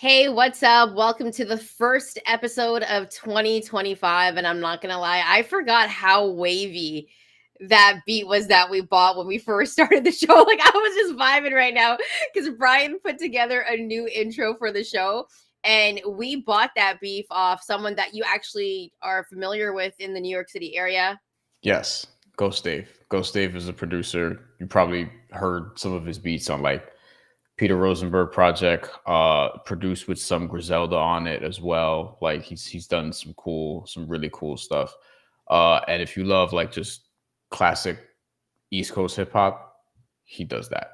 Hey, what's up? Welcome to the first episode of 2025. And I'm not going to lie, I forgot how wavy that beat was that we bought when we first started the show. Like, I was just vibing right now because Brian put together a new intro for the show. And we bought that beef off someone that you actually are familiar with in the New York City area. Yes, Ghost Dave. Ghost Dave is a producer. You probably heard some of his beats on like Peter Rosenberg project, produced with some Griselda on it as well. Like he's done some really cool stuff. And if you love like just classic East Coast hip hop, he does that.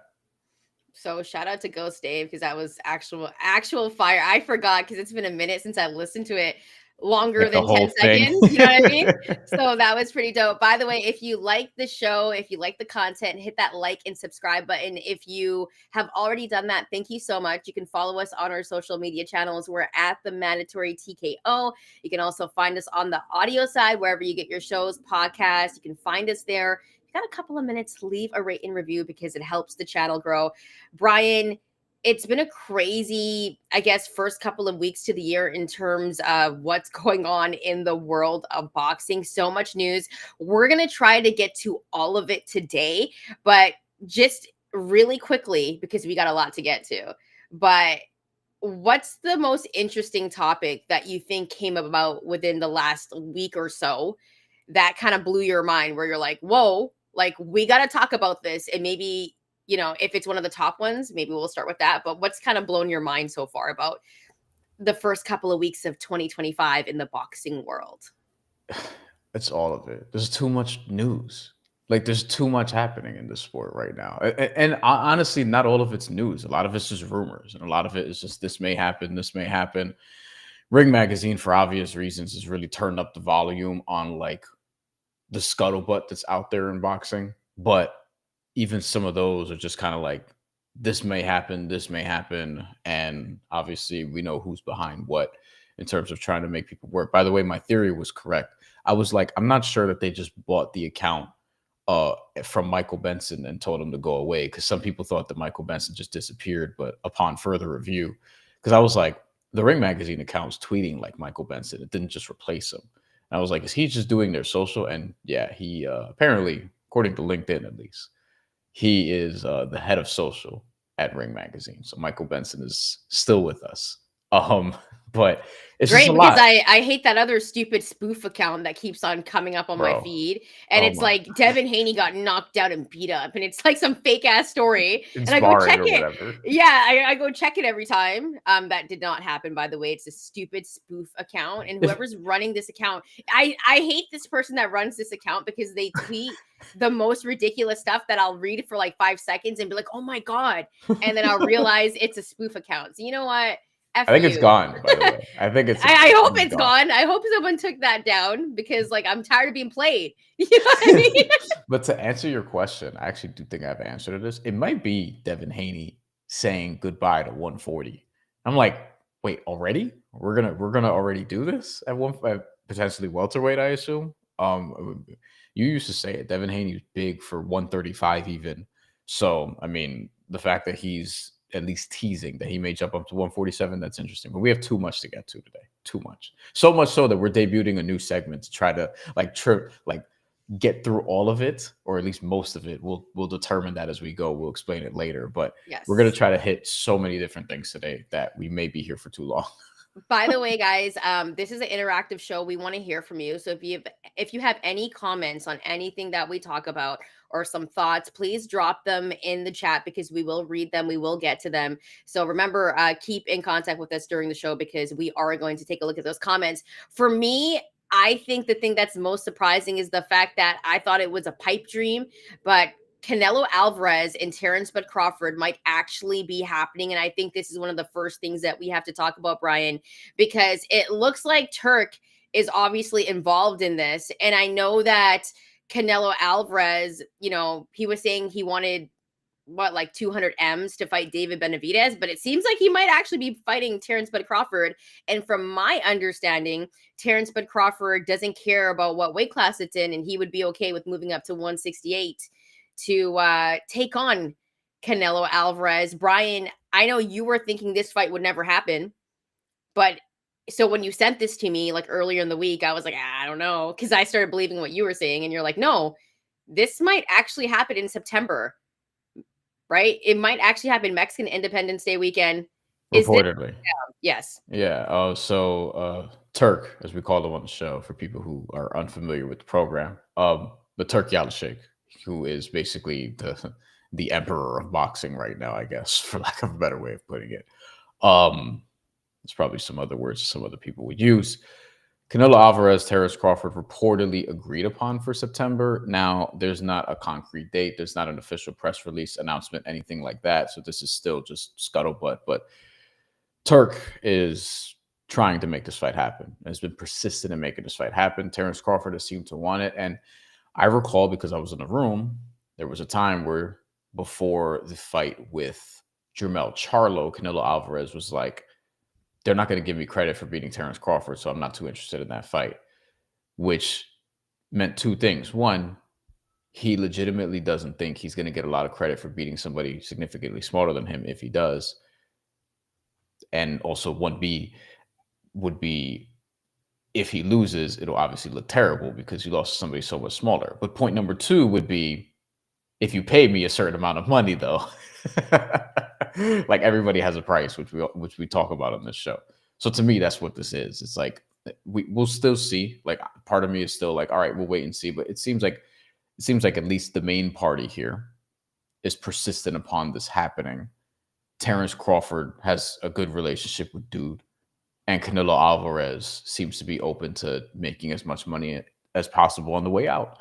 So shout out to Ghost Dave because that was actual fire. I forgot because it's been a minute since I listened to it longer Like the than 10 whole thing. seconds. You know what I mean? So that was pretty dope. By the way, if you like the show, if you like the content, hit that like and subscribe button. If you have already done that, thank you so much. You can follow us on our social media channels. We're at the Mandatory TKO. You can also find us on the audio side, wherever you get your shows, podcasts. You can find us there. If you got a couple of minutes, leave a rate and review because it helps the channel grow. Brian, it's been a crazy, I guess, first couple of weeks to the year in terms of what's going on in the world of boxing. So much news. We're going to try to get to all of it today, but just really quickly, because we got a lot to get to. But what's the most interesting topic that you think came about within the last week or so that kind of blew your mind where you're like, whoa, like we got to talk about this? And maybe, if it's one of the top ones, maybe we'll start with that. But what's kind of blown your mind so far about the first couple of weeks of 2025 in the boxing world? It's all of it. There's too much news. Like there's too much happening in this sport right now. And honestly, not all of it's news. A lot of it's just rumors, and a lot of it is just this may happen, this may happen. Ring Magazine, for obvious reasons, has really turned up the volume on like the scuttlebutt that's out there in boxing. But even some of those are just kind of like this may happen, and obviously we know who's behind what in terms of trying to make people work. By the way, my theory was correct. I was like, I'm not sure that they just bought the account from Michael Benson and told him to go away, because some people thought that Michael Benson just disappeared. But upon further review, because I was like, the Ring Magazine account was tweeting like Michael Benson. It didn't just replace him. And I was like, is he just doing their social? And yeah, he apparently, according to LinkedIn at least, he is the head of social at Ring Magazine. So Michael Benson is still with us. Um, but it's just a Great, because lot, I hate that other stupid spoof account that keeps on coming up on my bro. feed, and Oh it's my, like Devin Haney got knocked out and beat up, and it's like some fake ass story, it's and I go sparring check or it. whatever. Yeah, I go check it every time. That did not happen, by the way. It's a stupid spoof account, and If whoever's running this account, I hate this person that runs this account because they tweet the most ridiculous stuff that I'll read for like 5 seconds and be like, oh my god, and then I'll realize it's a spoof account. So you know what? I F think it's you. gone, by the way. I think I hope it's it's gone. gone. I hope someone took that down because, like, I'm tired of being played. You know what I mean? But to answer your question, I actually do think I have an answer to this. It might be Devin Haney saying goodbye to 140. I'm like, wait, already? We're gonna already do this at potentially welterweight, I assume. You used to say it. Devin Haney was big for 135 even. So I mean, the fact that he's at least teasing that he may jump up to 147, that's interesting. But we have too much to get to today. Too much. So much so that we're debuting a new segment to try to like get through all of it, or at least most of it. We'll determine that as we go. We'll explain it later. But we're gonna Yes. try to hit so many different things today that we may be here for too long. By the way, guys, this is an interactive show. We want to hear from you. So if you have any comments on anything that we talk about or some thoughts, please drop them in the chat because we will read them. We will get to them. So remember, keep in contact with us during the show because we are going to take a look at those comments. For me, I think the thing that's most surprising is the fact that I thought it was a pipe dream, but Canelo Alvarez and Terence Crawford might actually be happening. And I think this is one of the first things that we have to talk about, Brian, because it looks like Turk is obviously involved in this. And I know that Canelo Alvarez, he was saying he wanted like 200 M's to fight David Benavidez, but it seems like he might actually be fighting Terence Crawford. And from my understanding, Terence Crawford doesn't care about what weight class it's in, and he would be okay with moving up to 168 to take on Canelo Alvarez. Bryan, I know you were thinking this fight would never happen, but so when you sent this to me like earlier in the week, I was like, I don't know, because I started believing what you were saying, and you're like, no, this might actually happen in September, right? It might actually happen Mexican Independence Day weekend. Is this? Reportedly. Yes. Yeah. Turk, as we call him on the show, for people who are unfamiliar with the program, the Turk Yalashik, who is basically the emperor of boxing right now, I guess, for lack of a better way of putting it. There's probably some other words some other people would use. Canelo Alvarez, Terence Crawford reportedly agreed upon for September. Now, there's not a concrete date. There's not an official press release announcement, anything like that. So this is still just scuttlebutt. But Turk is trying to make this fight happen and has been persistent in making this fight happen. Terence Crawford has seemed to want it. And I recall, because I was in the room, there was a time where before the fight with Jermell Charlo, Canelo Alvarez was like, they're not going to give me credit for beating Terence Crawford, so I'm not too interested in that fight, which meant two things. One, he legitimately doesn't think he's going to get a lot of credit for beating somebody significantly smaller than him if he does. And also 1B would be, if he loses, it'll obviously look terrible because you lost to somebody so much smaller. But point number two would be, if you pay me a certain amount of money, though, like everybody has a price, which we talk about on this show. So to me, that's what this is. It's like we'll still see. Like part of me is still like, all right, we'll wait and see. But it seems like at least the main party here is persistent upon this happening. Terence Crawford has a good relationship with Dude, and Canelo Alvarez seems to be open to making as much money as possible on the way out.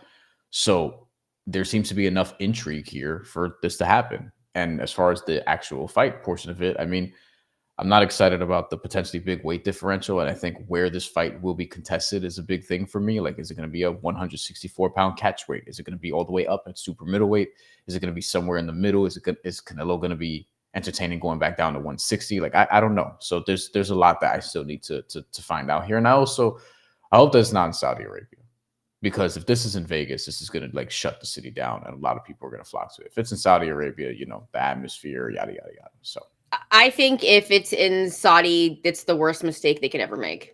So there seems to be enough intrigue here for this to happen. And as far as the actual fight portion of it, I mean, I'm not excited about the potentially big weight differential. And I think where this fight will be contested is a big thing for me. Like, is it going to be a 164-pound catch weight? Is it going to be all the way up at super middleweight? Is it going to be somewhere in the middle? Is Canelo going to be entertaining going back down to 160? Like, I don't know. So there's a lot that I still need to find out here. And I hope that it's not in Saudi Arabia, because if this is in Vegas, this is going to like shut the city down, and a lot of people are going to flock to it. If it's in Saudi Arabia, the atmosphere, yada, yada, yada. So I think if it's in Saudi, it's the worst mistake they could ever make.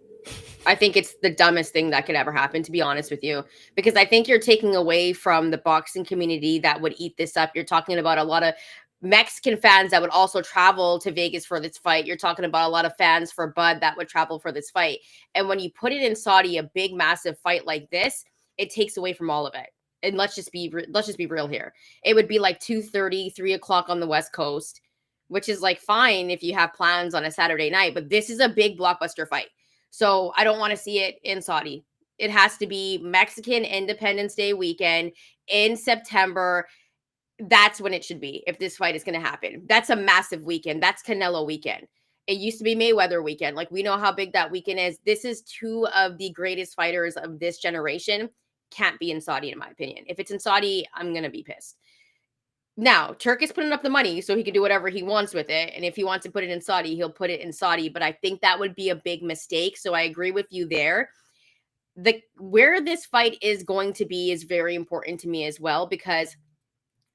I think it's the dumbest thing that could ever happen, to be honest with you, because I think you're taking away from the boxing community that would eat this up. You're talking about a lot of Mexican fans that would also travel to Vegas for this fight. You're talking about a lot of fans for Bud that would travel for this fight. And when you put it in Saudi, a big, massive fight like this, it takes away from all of it. And let's just be real here. It would be like 2:30, 3 o'clock on the West Coast, which is like fine if you have plans on a Saturday night, but this is a big blockbuster fight. So I don't want to see it in Saudi. It has to be Mexican Independence Day weekend in September. That's when it should be if this fight is going to happen. That's a massive weekend. That's Canelo weekend. It used to be Mayweather weekend. Like, we know how big that weekend is. This is two of the greatest fighters of this generation. Can't be in Saudi, in my opinion. If it's in Saudi, I'm going to be pissed. Now, Turk is putting up the money so he can do whatever he wants with it. And if he wants to put it in Saudi, he'll put it in Saudi. But I think that would be a big mistake. So I agree with you there. Where this fight is going to be is very important to me as well, because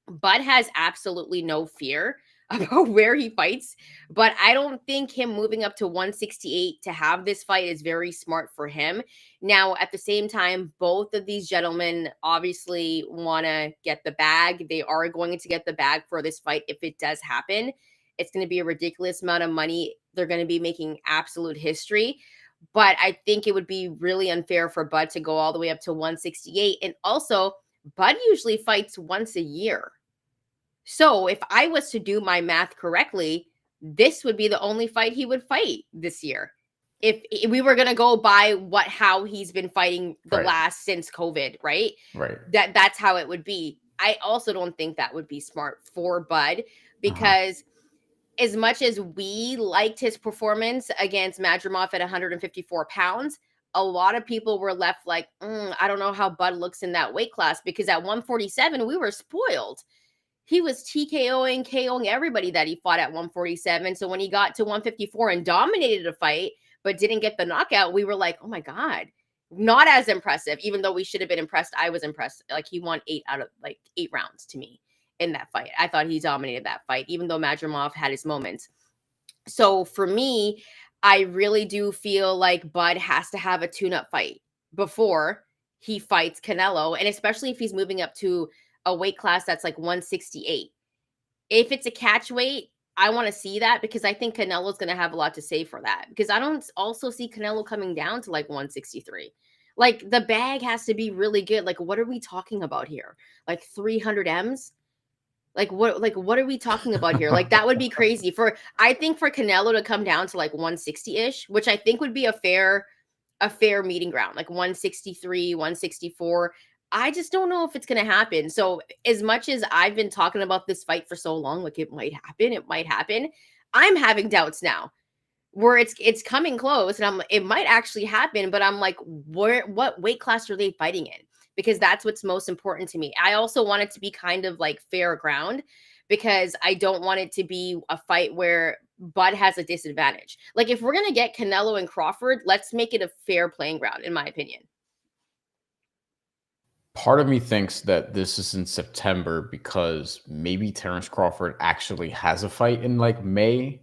Bud has absolutely no fear about where he fights. But I don't think him moving up to 168 to have this fight is very smart for him. Now, at the same time, both of these gentlemen obviously want to get the bag. They are going to get the bag for this fight if it does happen. It's going to be a ridiculous amount of money. They're going to be making absolute history. But I think it would be really unfair for Bud to go all the way up to 168. And also, Bud usually fights once a year. So if I was to do my math correctly, this would be the only fight he would fight this year. If we were going to go by how he's been fighting the last since COVID, right? Right. That's how it would be. I also don't think that would be smart for Bud, because as much as we liked his performance against Madrimov at 154 pounds, a lot of people were left like, I don't know how Bud looks in that weight class, because at 147, we were spoiled. He was TKOing, KOing everybody that he fought at 147. So when he got to 154 and dominated a fight, but didn't get the knockout, we were like, oh my God, not as impressive, even though we should have been impressed. I was impressed. Like, he won 8 out of 8 rounds to me. in that fight. I thought he dominated that fight, even though Madrimov had his moments. So for me, I really do feel like Bud has to have a tune-up fight before he fights Canelo, and especially if he's moving up to a weight class that's like 168. If it's a catch weight, I want to see that because I think Canelo's going to have a lot to say for that. Because I don't also see Canelo coming down to like 163. Like the bag has to be really good. Like what are we talking about here? Like 300 M's? Like what are we talking about here? Like that would be crazy I think for Canelo to come down to like 160-ish, which I think would be a fair meeting ground, like 163, 164. I just don't know if it's going to happen. So as much as I've been talking about this fight for so long, like it might happen. I'm having doubts now where it's coming close and it might actually happen, but I'm like, what weight class are they fighting in? Because that's what's most important to me. I also want it to be kind of like fair ground because I don't want it to be a fight where Bud has a disadvantage. Like if we're going to get Canelo and Crawford, let's make it a fair playing ground, in my opinion. Part of me thinks that this is in September because maybe Terence Crawford actually has a fight in like May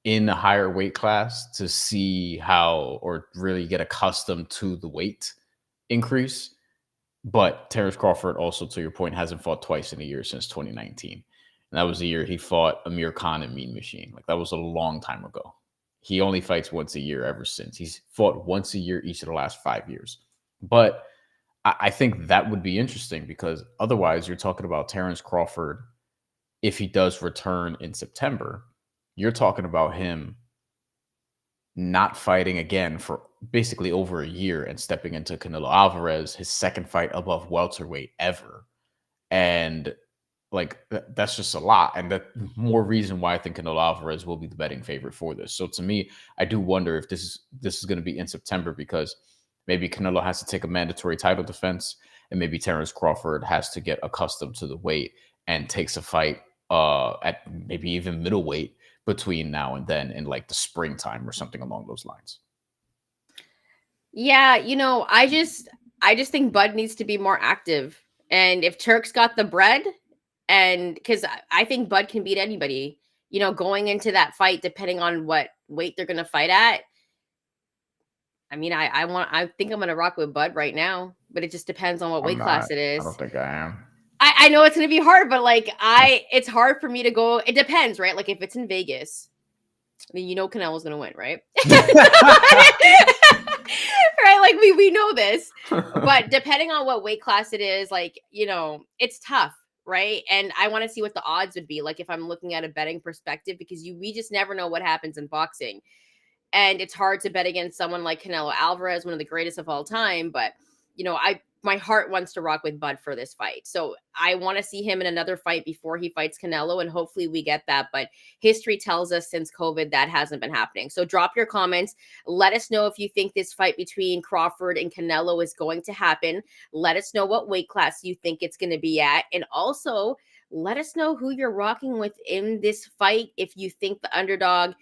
in a higher weight class to see how or really get accustomed to the weight increase. But Terence Crawford also, to your point, hasn't fought twice in a year since 2019. And that was the year he fought Amir Khan and Mean Machine. Like that was a long time ago. He only fights once a year ever since. He's fought once a year each of the last 5 years. But I think that would be interesting because otherwise you're talking about Terence Crawford. If he does return in September, you're talking about him not fighting again for basically over a year and stepping into Canelo Alvarez, his second fight above welterweight ever. And like that's just a lot. And that more reason why I think Canelo Alvarez will be the betting favorite for this. So to me, I do wonder if this is going to be in September because maybe Canelo has to take a mandatory title defense and maybe Terence Crawford has to get accustomed to the weight and takes a fight at maybe even middleweight between now and then in like the springtime or something along those lines. Yeah, I just think Bud needs to be more active. And if Turk's got the bread, and because I think Bud can beat anybody, going into that fight, depending on what weight they're gonna fight at. I mean, I think I'm gonna rock with Bud right now, but it just depends on what weight class it is. I don't think I am. I know it's gonna be hard, but like it's hard for me to go. It depends, right? Like if it's in Vegas, I mean, Canelo's gonna win, right? Right? Like we know this, but depending on what weight class it is, like it's tough, right? And I want to see what the odds would be, like if I'm looking at a betting perspective, because we just never know what happens in boxing, and it's hard to bet against someone like Canelo Alvarez, one of the greatest of all time. But my heart wants to rock with Bud for this fight. So I want to see him in another fight before he fights Canelo, and hopefully we get that. But history tells us since COVID that hasn't been happening. So drop your comments. Let us know if you think this fight between Crawford and Canelo is going to happen. Let us know what weight class you think it's going to be at. And also let us know who you're rocking with in this fight. If you think the underdog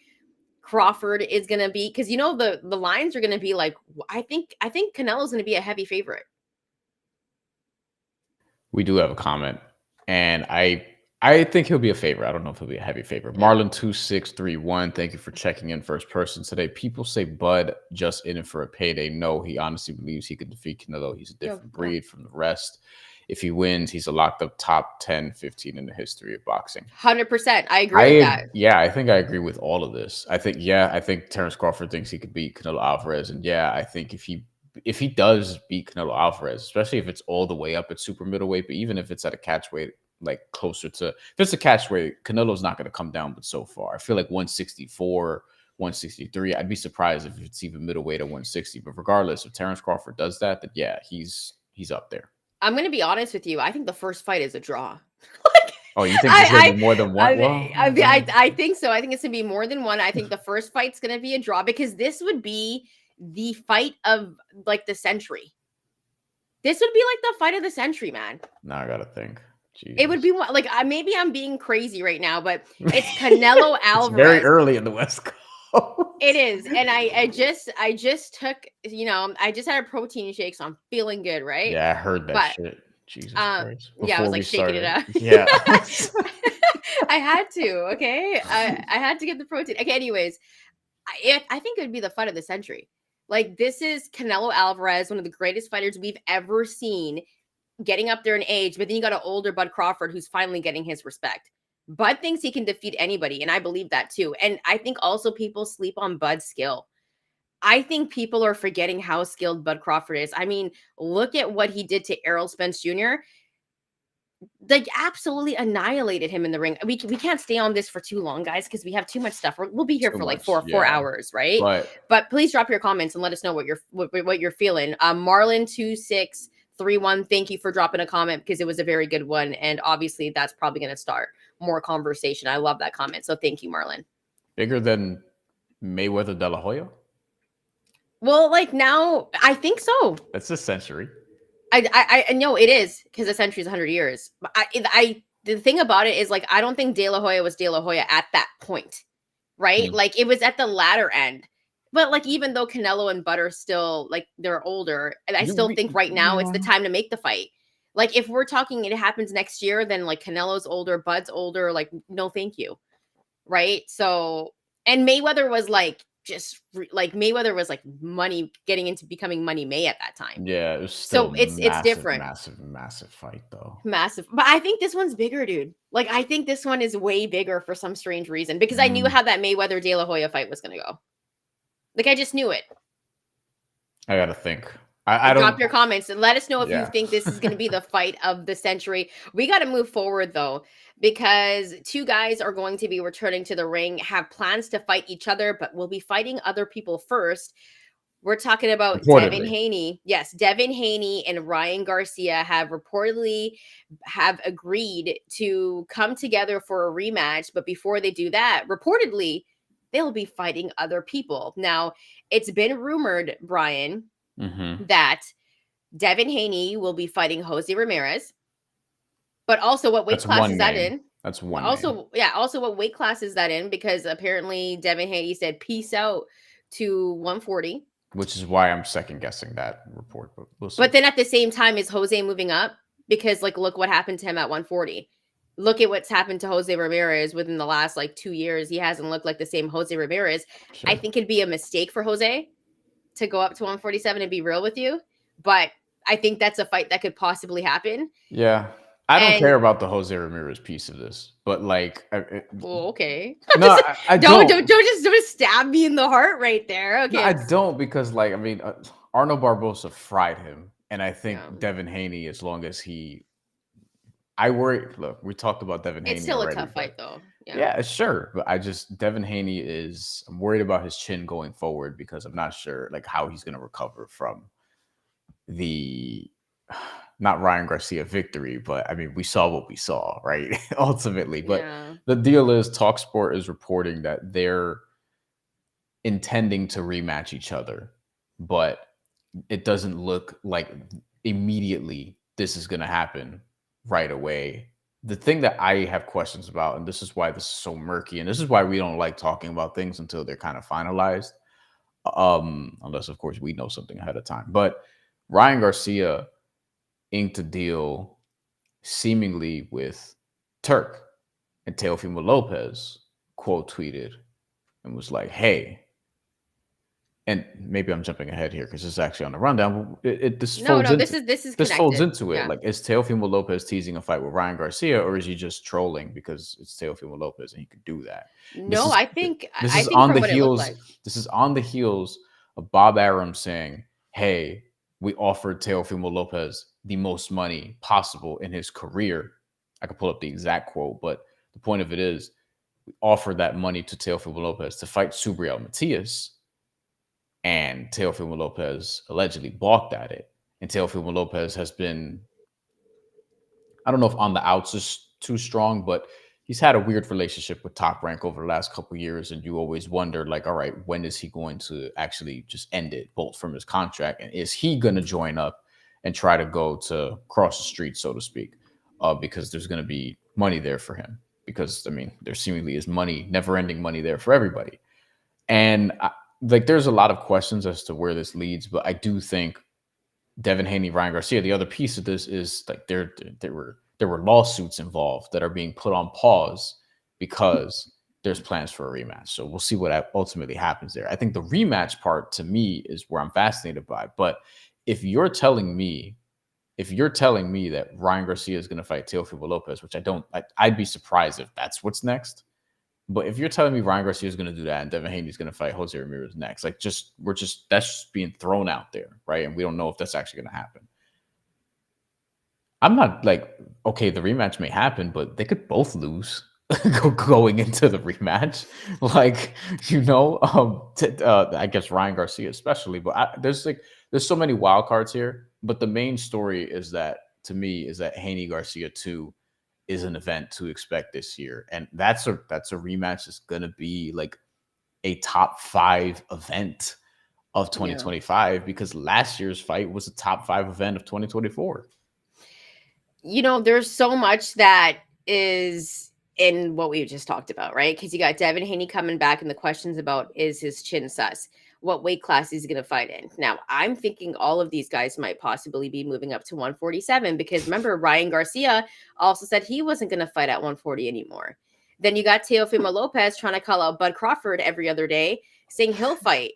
Crawford is going to be, because the lines are going to be like, I think Canelo's going to be a heavy favorite. We do have a comment, and I think he'll be a favorite. I don't know if he'll be a heavy favorite. Marlon2631, thank you for checking in first person today. People say Bud just in it for a payday. No, he honestly believes he could defeat Canelo. He's a different breed from the rest. If he wins, he's a locked up top 10, 15 in the history of boxing. 100%. I agree with that. Yeah, I think I agree with all of this. I think Terence Crawford thinks he could beat Canelo Alvarez. And yeah, I think if he does beat Canelo Alvarez, especially if it's all the way up at super middleweight, but even if it's at a catch weight, like closer to, if it's a catch weight, Canelo's not going to come down but so far. I feel like 164, 163, I'd be surprised if it's even middleweight at 160. But regardless, if Terence Crawford does that, then yeah, he's up there. I'm going to be honest with you. I think the first fight is a draw. Oh, you think there's going to be more than one? I think so. I think it's going to be more than one. I think the first fight's going to be a draw because this would be the fight of like the century. This would be like the fight of the century, man. Now I got to think. Jesus. It would be like maybe I'm being crazy right now, but it's Canelo Alvarez. It's very early in the West Coast. It is, and I just took I just had a protein shake, so I'm feeling good, right? Yeah, I heard that shit. Jesus Christ. Yeah, I was Before like we shaking it started. up. Yeah. I had to, okay? I had to get the protein. Okay, anyways, I think it would be the fight of the century. Like, this is Canelo Alvarez, one of the greatest fighters we've ever seen, getting up there in age, but then you got an older Bud Crawford who's finally getting his respect. Bud thinks he can defeat anybody, and I believe that too. And I think also people sleep on Bud's skill. I think people are forgetting how skilled Bud Crawford is. I mean, look at what he did to Errol Spence Jr. Like, absolutely annihilated him in the ring. We can't stay on this for too long, guys, because we have too much stuff. We'll be here Too for like much, four yeah. hours, right? But please drop your comments and let us know what you're feeling. Marlon2631, thank you for dropping a comment because it was a very good one, and obviously that's probably going to start more conversation. I love that comment, so thank you, Marlon. bigger than Mayweather De La Hoya? Well, like, now I think so. That's a century. I know it is, because a century is 100 years. But the thing about it is, like, I don't think De La Hoya was De La Hoya at that point, right? Like, it was at the latter end. But like, even though Canelo and Bud are still, like, they're older, and I still think right now it's the time to make the fight. Like, if we're talking it happens next year, then like Canelo's older, Bud's older, like, no thank you, right? So, and Mayweather was like Mayweather was like money, getting into becoming Money May at that time. Yeah, it was still So it's different. Massive fight though. Massive. But I think this one's bigger, dude. Like, I think this one is way bigger for some strange reason, because I knew how that Mayweather De La Hoya fight was going to go. Like, I just knew it. I got to think. I don't. Drop your comments and let us know if you think this is going to be the fight of the century. We got to move forward, though, because two guys are going to be returning to the ring, have plans to fight each other, but will be fighting other people first. We're talking about Devin Haney. Yes, Devin Haney and Ryan Garcia have reportedly agreed to come together for a rematch. But before they do that, reportedly, they'll be fighting other people. Now, it's been rumored, Brian, that Devin Haney will be fighting Jose Ramirez. But also, what weight class is that in? That's one. Also, also, what weight class is that in? Because apparently Devin Haney said peace out to 140. Which is why I'm second guessing that report. But we'll see. But then at the same time, is Jose moving up? Because, like, look what happened to him at 140. Look at what's happened to Jose Ramirez within the last, like, 2 years. He hasn't looked like the same Jose Ramirez. Sure. I think it'd be a mistake for Jose to go up to 147 and be real with you. But I think that's a fight that could possibly happen. Yeah. I don't care about the Jose Ramirez piece of this, but like, well, okay. No, I don't just stab me in the heart right there. Okay, no, I don't, because like, I mean, Arnold Barbosa fried him, and I think Devin Haney, as long as I worry. Look, we talked about Devin Haney. It's still already, a tough fight, though. Yeah, sure, but Devin Haney I'm worried about his chin going forward, because I'm not sure like how he's going to recover from the. Not Ryan Garcia victory, but I mean, we saw what we saw, right? Ultimately. But the deal is, TalkSport is reporting that they're intending to rematch each other, but it doesn't look like immediately this is going to happen right away. The thing that I have questions about, and this is why this is so murky, and this is why we don't like talking about things until they're kind of finalized, unless, of course, we know something ahead of time. But Ryan Garcia inked a deal seemingly with Turk, and Teofimo Lopez quote tweeted and was like, hey, and maybe I'm jumping ahead here because it's actually on the rundown. This folds into it. Like, is Teofimo Lopez teasing a fight with Ryan Garcia, or is he just trolling because it's Teofimo Lopez and he could do that? No, I think this is on the heels. This is on the heels of Bob Arum saying, hey, we offered Teofimo Lopez the most money possible in his career. I could pull up the exact quote, but the point of it is, we offered that money to Teofimo Lopez to fight Subriel Matias, and Teofimo Lopez allegedly balked at it. And Teofimo Lopez has been, I don't know if on the outs is too strong, but he's had a weird relationship with Top Rank over the last couple of years, and you always wonder, like, all right, when is he going to actually just end it, bolt from his contract, and is he going to join up and try to go to cross the street, so to speak, because there's going to be money there for him. Because, I mean, there seemingly is money, never-ending money there for everybody. And, there's a lot of questions as to where this leads, but I do think Devin Haney, Ryan Garcia. The other piece of this is like there were lawsuits involved that are being put on pause because there's plans for a rematch. So we'll see what ultimately happens there. I think the rematch part to me is where I'm fascinated by. But if you're telling me that Ryan Garcia is going to fight Teofimo Lopez, which I'd be surprised if that's what's next. But if you're telling me Ryan Garcia is going to do that and Devin Haney is going to fight Jose Ramirez next, like that's just being thrown out there, right? And we don't know if that's actually going to happen. I'm not like, okay, the rematch may happen, but they could both lose going into the rematch. Like, I guess Ryan Garcia especially, but there's so many wild cards here. But the main story is that, to me, is that Haney Garcia 2 is an event to expect this year. And that's a rematch that's going to be like a top 5 event of 2025 because last year's fight was a top 5 event of 2024. There's so much that is in what we just talked about, right? Because you got Devin Haney coming back and the questions about, is his chin sus? What weight class is he going to fight in? Now, I'm thinking all of these guys might possibly be moving up to 147 because remember, Ryan Garcia also said he wasn't going to fight at 140 anymore. Then you got Teofimo Lopez trying to call out Bud Crawford every other day, saying he'll fight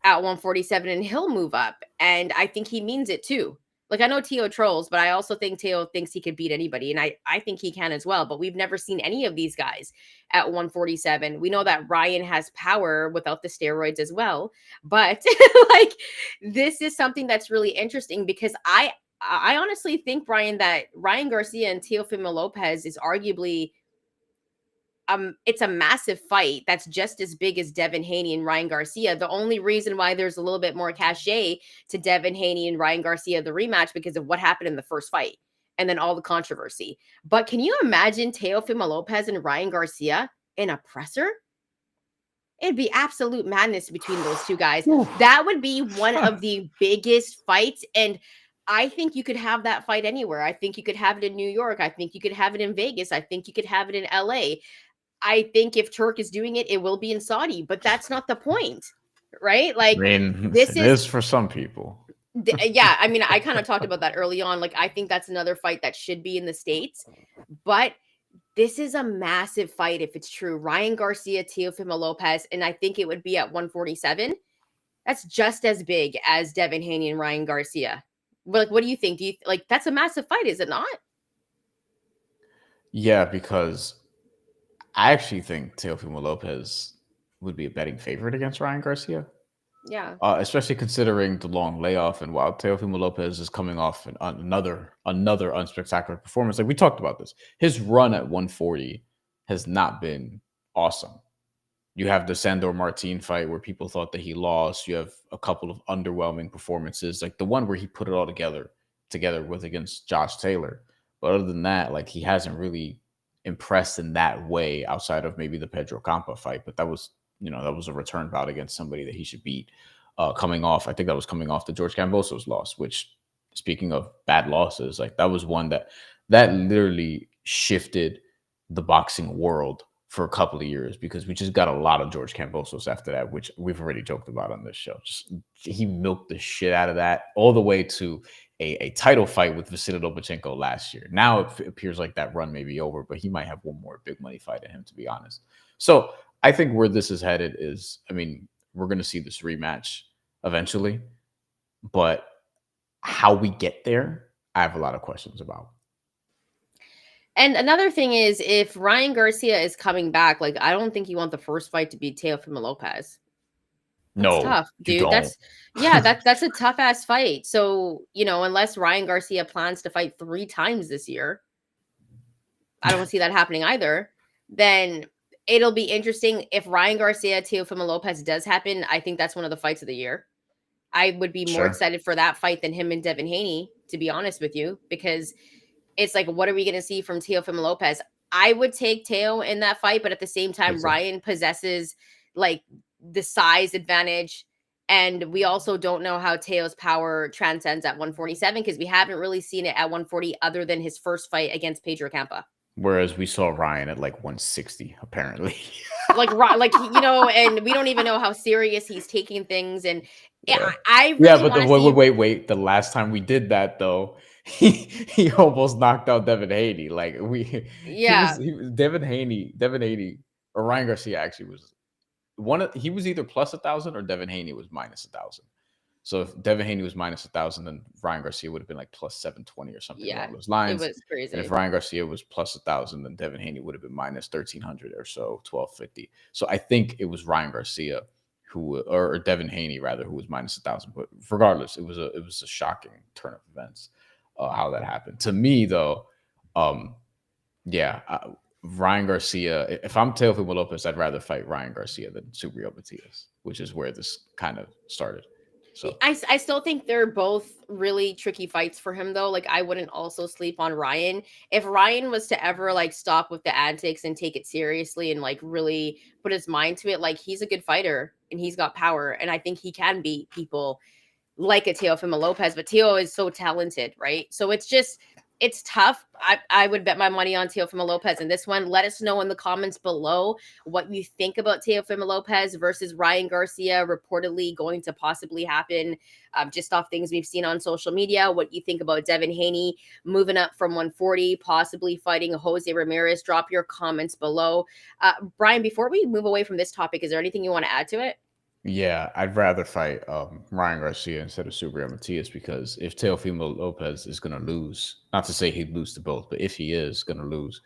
at 147 and he'll move up. And I think he means it too. Like, I know Teo trolls, but I also think Teo thinks he could beat anybody. And I think he can as well. But we've never seen any of these guys at 147. We know that Ryan has power without the steroids as well. But like, this is something that's really interesting because I honestly think, Brian, that Ryan Garcia and Teofimo Lopez is arguably it's a massive fight that's just as big as Devin Haney and Ryan Garcia. The only reason why there's a little bit more cachet to Devin Haney and Ryan Garcia, the rematch, because of what happened in the first fight and then all the controversy. But can you imagine Teofimo Lopez and Ryan Garcia in a presser? It'd be absolute madness between those two guys. That would be one of the biggest fights. And I think you could have that fight anywhere. I think you could have it in New York. I think you could have it in Vegas. I think you could have it in LA. I think if Turk is doing it, it will be in Saudi, but that's not the point, right? Like, I mean, this is for some people. Yeah, I mean, I kind of talked about that early on. Like, I think that's another fight that should be in the States, but this is a massive fight if it's true. Ryan Garcia, Teofimo Lopez, and I think it would be at 147. That's just as big as Devin Haney and Ryan Garcia. Like, what do you think? Do you like that's a massive fight, is it not? Yeah, because I actually think Teofimo Lopez would be a betting favorite against Ryan Garcia. Yeah. Especially considering the long layoff and while Teofimo Lopez is coming off another unspectacular performance. Like we talked about this. His run at 140 has not been awesome. You have the Sandor Martin fight where people thought that he lost. You have a couple of underwhelming performances, like the one where he put it all together with against Josh Taylor. But other than that, like he hasn't really impressed in that way outside of maybe the Pedro Campa fight. But that was a return bout against somebody that he should beat. I think that was coming off the George Kambosos loss, which, speaking of bad losses, like that was one that literally shifted the boxing world for a couple of years because we just got a lot of George Kambosos after that, which we've already joked about on this show. He milked the shit out of that all the way to a title fight with Vasily Lomachenko last year. Now it appears like that run may be over, but he might have one more big money fight in him, to be honest. So I think where this is headed is, I mean, we're going to see this rematch eventually, but how we get there, I have a lot of questions about. And another thing is, if Ryan Garcia is coming back, like I don't think you want the first fight to be Teofimo Lopez. That's tough, dude. That's a tough ass fight. So, unless Ryan Garcia plans to fight 3 times this year, I don't see that happening either. Then it'll be interesting if Ryan Garcia, Teofimo Lopez does happen. I think that's one of the fights of the year. I would be more excited for that fight than him and Devin Haney, to be honest with you, because it's like, what are we going to see from Teofimo Lopez? I would take Teo in that fight, but at the same time, Ryan possesses like the size advantage. And we also don't know how Teo's power transcends at 147 because we haven't really seen it at 140 other than his first fight against Pedro Campa. Whereas we saw Ryan at like 160, apparently. And we don't even know how serious he's taking things. And Yeah. I Yeah, really but want to see. wait. The last time we did that though, he almost knocked out Devin Haney. Like Yeah, Devin Haney or Ryan Garcia actually was he was either plus 1,000 or Devin Haney was minus 1,000. So if Devin Haney was minus 1,000, then Ryan Garcia would have been like plus 720 or something yeah, along those it lines. was And if crazy. Ryan Garcia was plus 1,000, then Devin Haney would have been minus 1,300 or so, 1,250. So I think it was Ryan Garcia or Devin Haney rather, who was minus 1,000. But regardless, it was a shocking turn of events how that happened. To me, though, yeah, Ryan Garcia. If I'm Teofimo Lopez, I'd rather fight Ryan Garcia than Subriel Matias, which is where this kind of started. So I still think they're both really tricky fights for him though. Like I wouldn't also sleep on Ryan. If Ryan was to ever like stop with the antics and take it seriously and like really put his mind to it, like he's a good fighter and he's got power and I think he can beat people like a Teofimo Lopez, but Teo is so talented, right? So it's tough. I would bet my money on Teofimo Lopez in this one. Let us know in the comments below what you think about Teofimo Lopez versus Ryan Garcia, reportedly going to possibly happen just off things we've seen on social media. What you think about Devin Haney moving up from 140, possibly fighting Jose Ramirez. Drop your comments below. Brian, before we move away from this topic, is there anything you want to add to it? yeah, I'd rather fight Ryan Garcia instead of Subriel Matias because if Teofimo Lopez is going to lose, not to say he'd lose to both, but if he is going to lose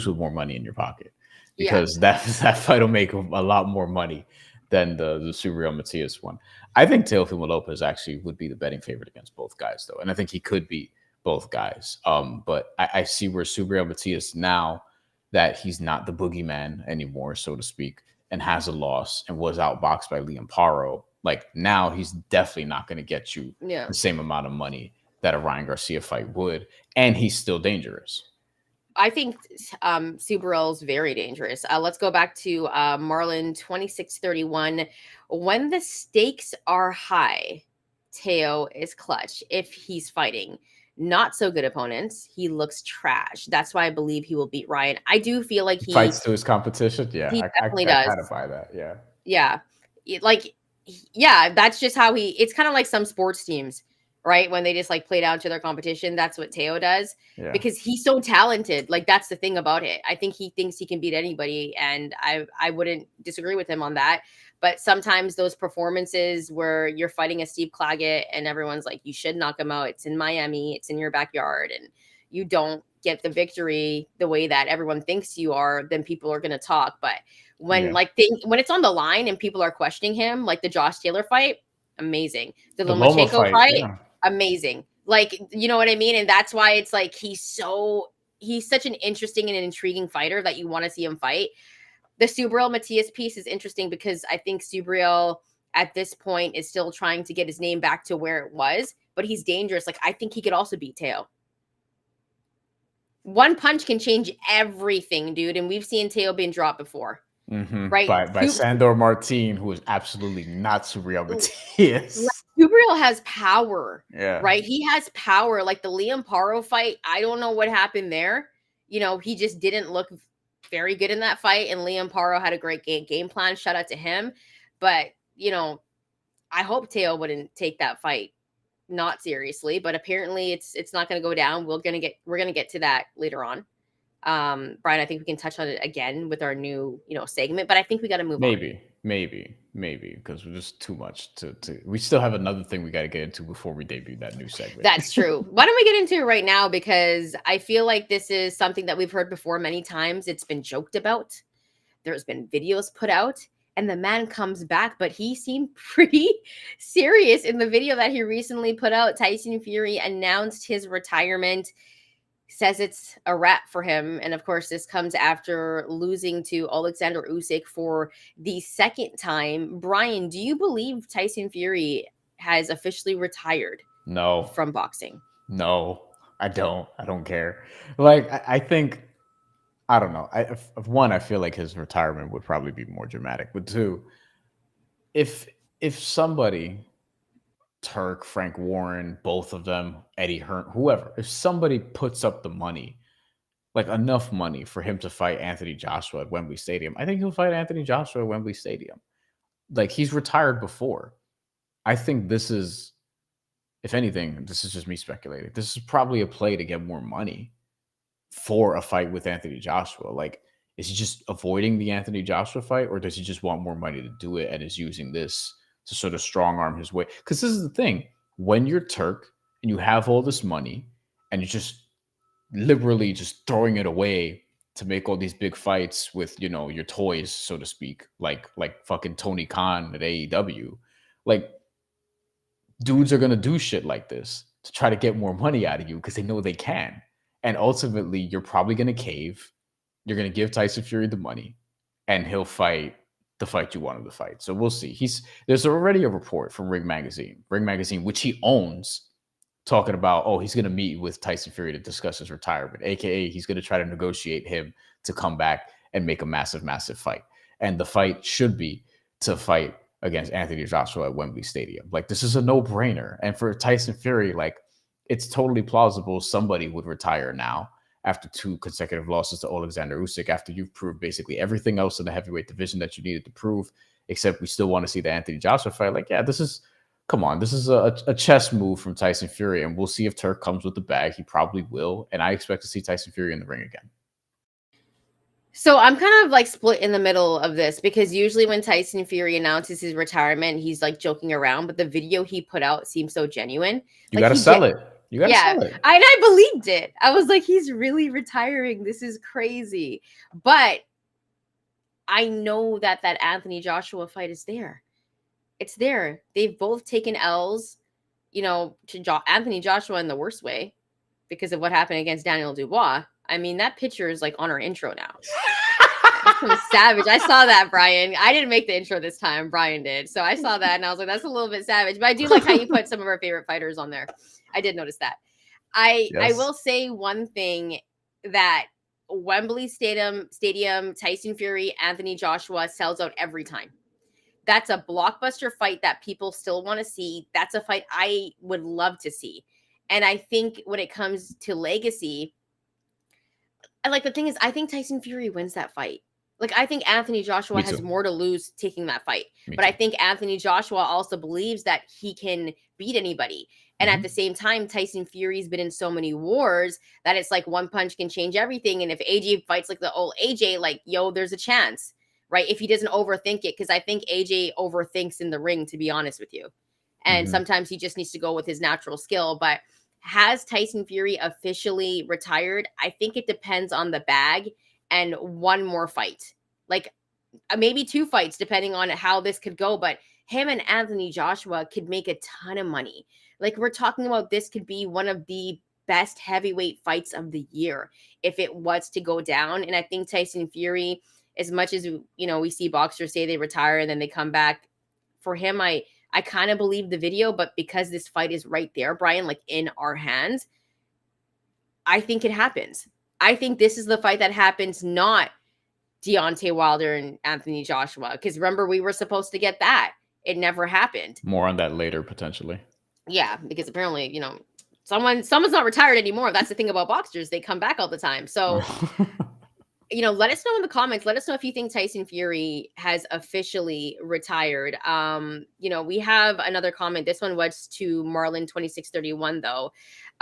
with more money in your pocket Yeah. because that fight will make a lot more money than the Subriel Matias one. I think Teofimo Lopez actually would be the betting favorite against both guys though, and I think he could beat both guys. But I see where Subriel Matias now that he's not the boogeyman anymore, so to speak, and has a loss and was outboxed by Liam Paro, like now he's definitely not going to get you Yeah. the same amount of money that a Ryan Garcia fight would, and he's still dangerous. I think Subaru is very dangerous. Let's go back to Marlon 2631. When the stakes are high, Teo is clutch if he's fighting. Not so good opponents, he looks trash. That's why I believe he will beat Ryan. I do feel like He fights to his competition. Yeah, he definitely I does. kind of buy that. Yeah. Yeah. Like, yeah, that's just how it's kind of like some sports teams, right? When they just like play down to their competition. That's what Teo does Yeah. because he's so talented. Like, that's the thing about it. I think he thinks he can beat anybody. And I wouldn't disagree with him on that. But sometimes those performances where you're fighting a Steve Claggett and everyone's like, you should knock him out. It's in Miami, it's in your backyard. And you don't get the victory the way that everyone thinks you are, then people are going to talk. But when Yeah. when it's on the line and people are questioning him, like the Josh Taylor fight, amazing. The The Loma Lomachenko fight. fight, Yeah. amazing. Like, you know what I mean? And that's why it's like he's such an interesting and an intriguing fighter that you want to see him fight. The Subriel Matias piece is interesting because I think Subriel at this point is still trying to get his name back to where it was, but he's dangerous. Like, I think he could also beat Teo. One punch can change everything, dude. And we've seen Teo being dropped before. Right? By Sandor Martin, who is absolutely not Subriel Matias. Gabriel has power, Yeah. right? He has power. Like the Liam Paro fight, I don't know what happened there. You know, he just didn't look very good in that fight, and Liam Paro had a great game plan. Shout out to him. But, you know, I hope Teo wouldn't take that fight not seriously, but apparently it's not going to go down. We're going to get to that later on. Brian, I think we can touch on it again with our new, segment, but I think we got to move on. Maybe because we're just too much to we still have another thing we got to get into before we debut that new segment. That's true. Why don't we get into it right now? Because I feel like this is something that we've heard before many times. It's been joked about. There's been videos put out, and the man comes back, but he seemed pretty serious in the video that he recently put out. Tyson Fury announced his retirement, says it's a wrap for him. And of course, this comes after losing to Alexander Usyk for the second time. Brian, do you believe Tyson Fury has officially retired? No. From boxing? No, I don't. I don't care. Like, I think, I don't know. One, I feel like his retirement would probably be more dramatic. But two, if somebody, Turk, Frank Warren, both of them, Eddie Hearn, whoever, if somebody puts up the money like enough money for him to fight Anthony Joshua at Wembley Stadium, I think he'll fight Anthony Joshua at Wembley Stadium. Like, he's retired before. I think this is, if anything, this is just me speculating. This is probably a play to get more money for a fight with Anthony Joshua. Like, is he just avoiding the Anthony Joshua fight, or does he just want more money to do it and is using this to sort of strong arm his way? Because this is the thing. When you're Turk and you have all this money and you're just liberally just throwing it away to make all these big fights with, you know, your toys, so to speak, like fucking Tony Khan at AEW, like, dudes are going to do shit like this to try to get more money out of you because they know they can. And ultimately, you're probably going to cave. You're going to give Tyson Fury the money, and he'll fight the fight you want him to fight. So we'll see. There's already a report from Ring Magazine, which he owns, talking about, oh, he's going to meet with Tyson Fury to discuss his retirement, aka he's going to try to negotiate him to come back and make a massive, massive fight. And the fight should be to fight against Anthony Joshua at Wembley Stadium. Like, this is a no-brainer. And for Tyson Fury, like, it's totally plausible somebody would retire now after 2 consecutive losses to Alexander Usyk, after you've proved basically everything else in the heavyweight division that you needed to prove, except we still want to see the Anthony Joshua fight. Like, yeah, this is a chess move from Tyson Fury, and we'll see if Turk comes with the bag. He probably will, and I expect to see Tyson Fury in the ring again. So I'm kind of like split in the middle of this, because usually when Tyson Fury announces his retirement, he's like joking around, but the video he put out seems so genuine. You got to sell it. You got to sell it. And I believed it. I was like, he's really retiring. This is crazy. But I know that Anthony Joshua fight is there. It's there. They've both taken L's, you know, to Anthony Joshua in the worst way because of what happened against Daniel Dubois. I mean, that picture is like on our intro now. That's savage. I saw that, Brian. I didn't make the intro this time. Brian did. So I saw that and I was like, that's a little bit savage. But I do like how you put some of our favorite fighters on there. I did notice that. I will say one thing, that Wembley Stadium, Tyson Fury, Anthony Joshua sells out every time. That's a blockbuster fight that people still want to see. That's a fight I would love to see. And I think when it comes to legacy, like, the thing is, I think Tyson Fury wins that fight. Like, I think Anthony Joshua has more to lose taking that fight. But I think Anthony Joshua also believes that he can beat anybody. And at the same time, Tyson Fury's been in so many wars that it's like one punch can change everything. And if AJ fights like the old AJ, like, yo, there's a chance, right? If he doesn't overthink it, because I think AJ overthinks in the ring, to be honest with you. And sometimes he just needs to go with his natural skill. But has Tyson Fury officially retired? I think it depends on the bag and one more fight. Like, maybe 2 fights, depending on how this could go. But him and Anthony Joshua could make a ton of money. Like, we're talking about, this could be one of the best heavyweight fights of the year if it was to go down. And I think Tyson Fury, as much as, you know, we see boxers say they retire and then they come back, for him, I kind of believe the video, but because this fight is right there, Brian, like in our hands, I think it happens. I think this is the fight that happens, not Deontay Wilder and Anthony Joshua. Because remember, we were supposed to get that. It never happened. More on that later, potentially. Yeah, because apparently, you know, someone's not retired anymore. That's the thing about boxers. They come back all the time. So, you know, let us know in the comments. Let us know if you think Tyson Fury has officially retired. You know, we have another comment. This one was to Marlon2631, though.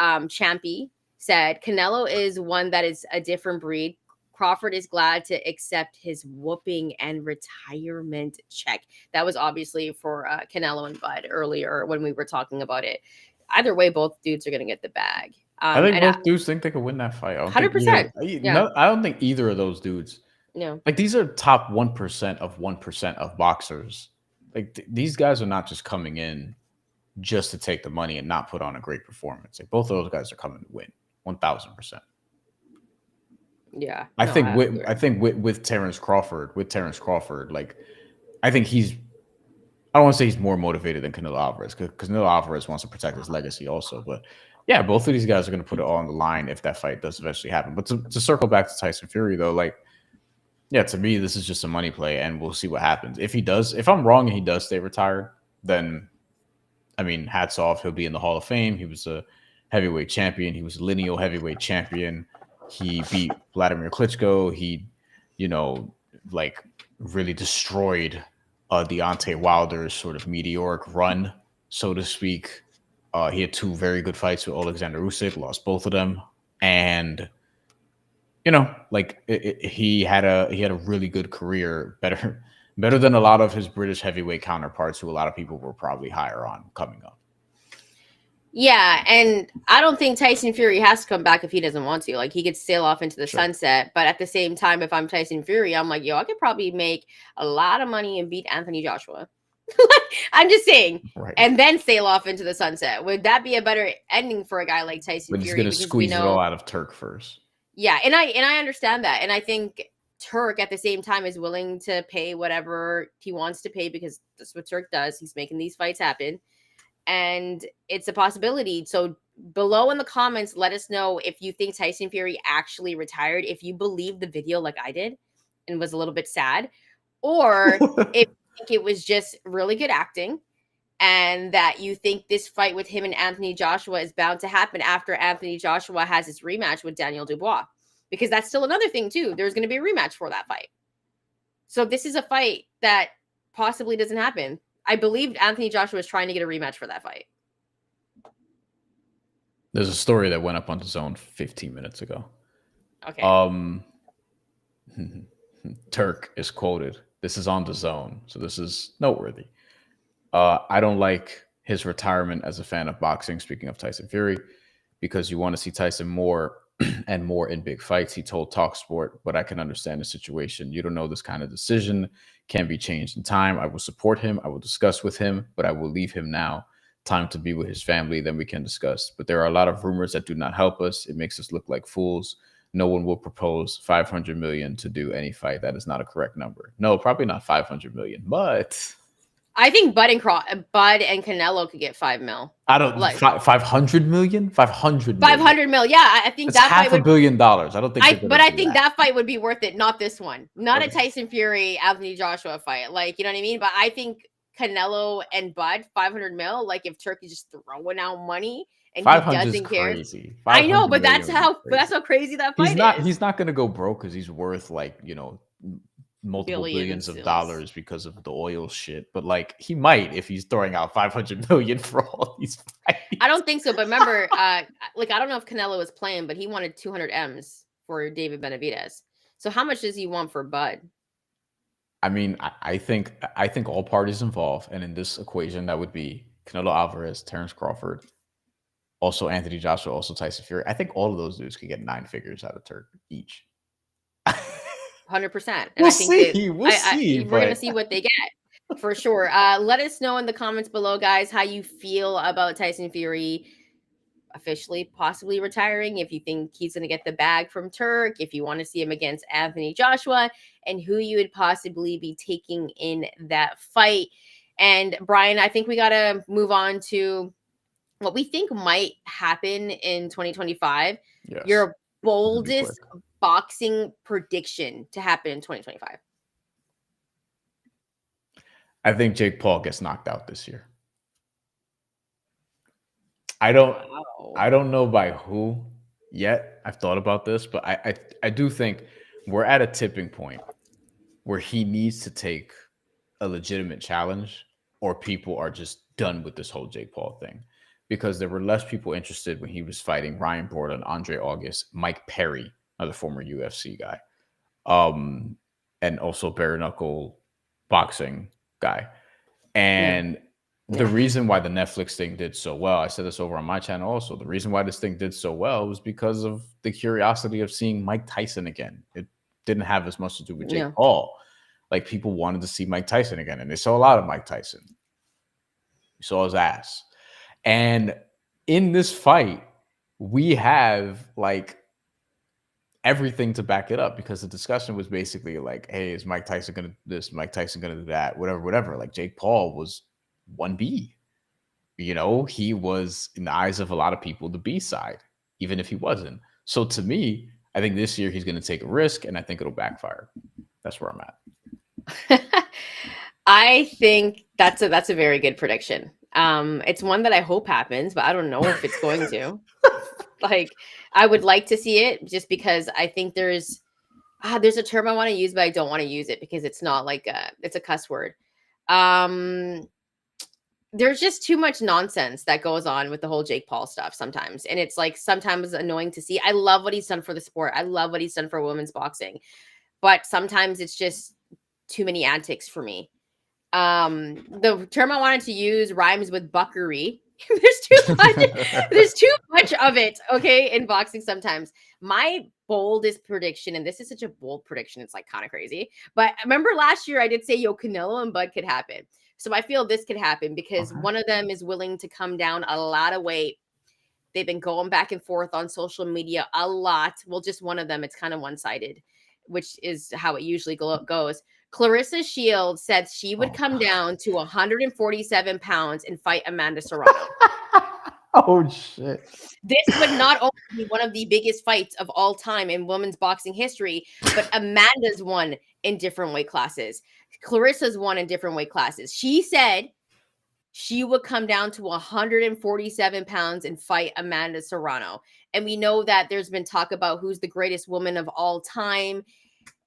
Champy said, Canelo is one that is a different breed. Crawford is glad to accept his whooping and retirement check. That was obviously for Canelo and Bud earlier when we were talking about it. Either way, both dudes are going to get the bag. I think both dudes think they could win that fight. 100%. I don't think either of those dudes. No. Like, these are top 1% of 1% of boxers. Like, these guys are not just coming in just to take the money and not put on a great performance. Like, both of those guys are coming to win 1,000%. Yeah. I think with Terence Crawford, like, I think I don't want to say he's more motivated than Canelo Alvarez, because Canelo Alvarez wants to protect his legacy also. But yeah, both of these guys are going to put it all on the line if that fight does eventually happen. But to circle back to Tyson Fury, though, like, yeah, to me, this is just a money play, and we'll see what happens. If I'm wrong and he does stay retired, then, I mean, hats off. He'll be in the Hall of Fame. He was a heavyweight champion. He was a lineal heavyweight champion. He beat Vladimir Klitschko. He, like really destroyed Deontay Wilder's sort of meteoric run, so to speak. He had 2 very good fights with Alexander Usyk, lost both of them, and he had a really good career, better than a lot of his British heavyweight counterparts, who a lot of people were probably higher on coming up. Yeah, and I don't think Tyson Fury has to come back if he doesn't want to. Like, he could sail off into the sunset. But at the same time, if I'm Tyson Fury, I'm like, yo, I could probably make a lot of money and beat Anthony Joshua. I'm just saying. Right. And then sail off into the sunset. Would that be a better ending for a guy like Tyson But Fury? he's going to squeeze it all out of Turk first. Yeah, and I understand that. And I think Turk at the same time is willing to pay whatever he wants to pay, because that's what Turk does. He's making these fights happen. And it's a possibility. So below in the comments, let us know if you think Tyson Fury actually retired, if you believe the video like I did and was a little bit sad, or if you think it was just really good acting, and that you think this fight with him and Anthony Joshua is bound to happen after Anthony Joshua has his rematch with Daniel Dubois. Because that's still another thing too. There's going to be a rematch for that fight. So this is a fight that possibly doesn't happen. I believe Anthony Joshua is trying to get a rematch for that fight. There's a story that went up on DAZN 15 minutes ago. Okay. Turk is quoted. This is on DAZN, so this is noteworthy. I don't like his retirement as a fan of boxing, speaking of Tyson Fury, because you want to see Tyson more and more in big fights. He told TalkSport, but I can understand the situation. You don't know, this kind of decision can be changed in time. I will support him. I will discuss with him, but I will leave him now. Time to be with his family, then we can discuss. But there are a lot of rumors that do not help us. It makes us look like fools. No one will propose 500 million to do any fight. That is not a correct number. No, probably not 500 million, but I think Bud and Canelo could get 5 mil. I don't like 500 million. 500 mil. Yeah, I think that's $500 million. I don't think. But I think that fight would be worth it. Not this one. Not a Tyson Fury Anthony Joshua fight. Like, you know what I mean? But I think Canelo and Bud 500 mil. Like, if Turkey just throwing out money and he doesn't care. Crazy. I know, but that's how crazy that fight is. He's not going to go broke because he's worth multiple billions of dollars because of the oil shit, but like he might if he's throwing out 500 million for all these fights. I don't think so, but remember, I don't know if Canelo was playing, but he wanted 200 M's for David Benavidez. So how much does he want for Bud? I mean, I think all parties involved, and in this equation, that would be Canelo Alvarez, Terence Crawford, also Anthony Joshua, also Tyson Fury. I think all of those dudes could get 9 figures out of Turk each. 100%. And we'll see. We're going to see what they get for sure. Let us know in the comments below, guys, how you feel about Tyson Fury officially possibly retiring. If you think he's going to get the bag from Turk, if you want to see him against Anthony Joshua, and who you would possibly be taking in that fight. And Brian, I think we got to move on to what we think might happen in 2025. Yes. Your boldest boxing prediction to happen in 2025. I think Jake Paul gets knocked out this year. I don't know by who yet. I've thought about this, but I do think we're at a tipping point where he needs to take a legitimate challenge, or people are just done with this whole Jake Paul thing. Because there were less people interested when he was fighting Ryan Borden, Andre August, Mike Perry, another former UFC guy, and also bare knuckle boxing guy. And the reason why the Netflix thing did so well, I said this over on my channel also, the reason why this thing did so well was because of the curiosity of seeing Mike Tyson again. It didn't have as much to do with Jake Paul. Like, people wanted to see Mike Tyson again, and they saw a lot of Mike Tyson. You saw his ass. And in this fight, we have like everything to back it up, because the discussion was basically like, hey, is Mike Tyson going to do this? Mike Tyson going to do that? Whatever. Like, Jake Paul was 1B. He was, in the eyes of a lot of people, the B side, even if he wasn't. So to me, I think this year he's going to take a risk, and I think it'll backfire. That's where I'm at. I think that's a very good prediction. It's one that I hope happens, but I don't know if it's going to. Like, I would like to see it just because I think there's a term I want to use, but I don't want to use it because it's not like it's a cuss word. Um, there's just too much nonsense that goes on with the whole Jake Paul stuff sometimes. And it's like sometimes annoying to see. I love what he's done for the sport. I love what he's done for women's boxing. But sometimes it's just too many antics for me. The term I wanted to use rhymes with buckery. There's too much of it, okay, in boxing sometimes. My boldest prediction, and this is such a bold prediction, it's like kind of crazy. But remember last year I did say Canelo and Bud could happen. So I feel this could happen because one of them is willing to come down a lot of weight. They've been going back and forth on social media a lot. Well, just one of them, it's kind of one-sided, which is how it usually goes. Clarissa Shields said she would come down to 147 pounds and fight Amanda Serrano. Oh, shit. This would not only be one of the biggest fights of all time in women's boxing history, but Amanda's won in different weight classes. Clarissa's won in different weight classes. She said she would come down to 147 pounds and fight Amanda Serrano. And we know that there's been talk about who's the greatest woman of all time.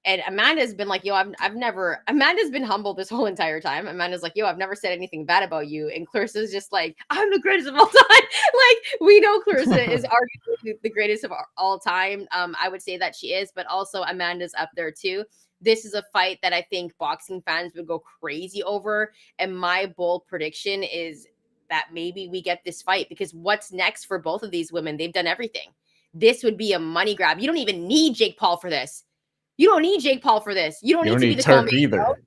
And Amanda's been like, yo, Amanda's been humble this whole entire time. Amanda's like, yo, I've never said anything bad about you. And Clarissa's just like, I'm the greatest of all time. Like, we know Clarissa is arguably the greatest of all time. I would say that she is, but also Amanda's up there too. This is a fight that I think boxing fans would go crazy over. And my bold prediction is that maybe we get this fight because what's next for both of these women? They've done everything. This would be a money grab. You don't even need Jake Paul for this. You don't need Jake Paul for this. You don't need to be the Turk either.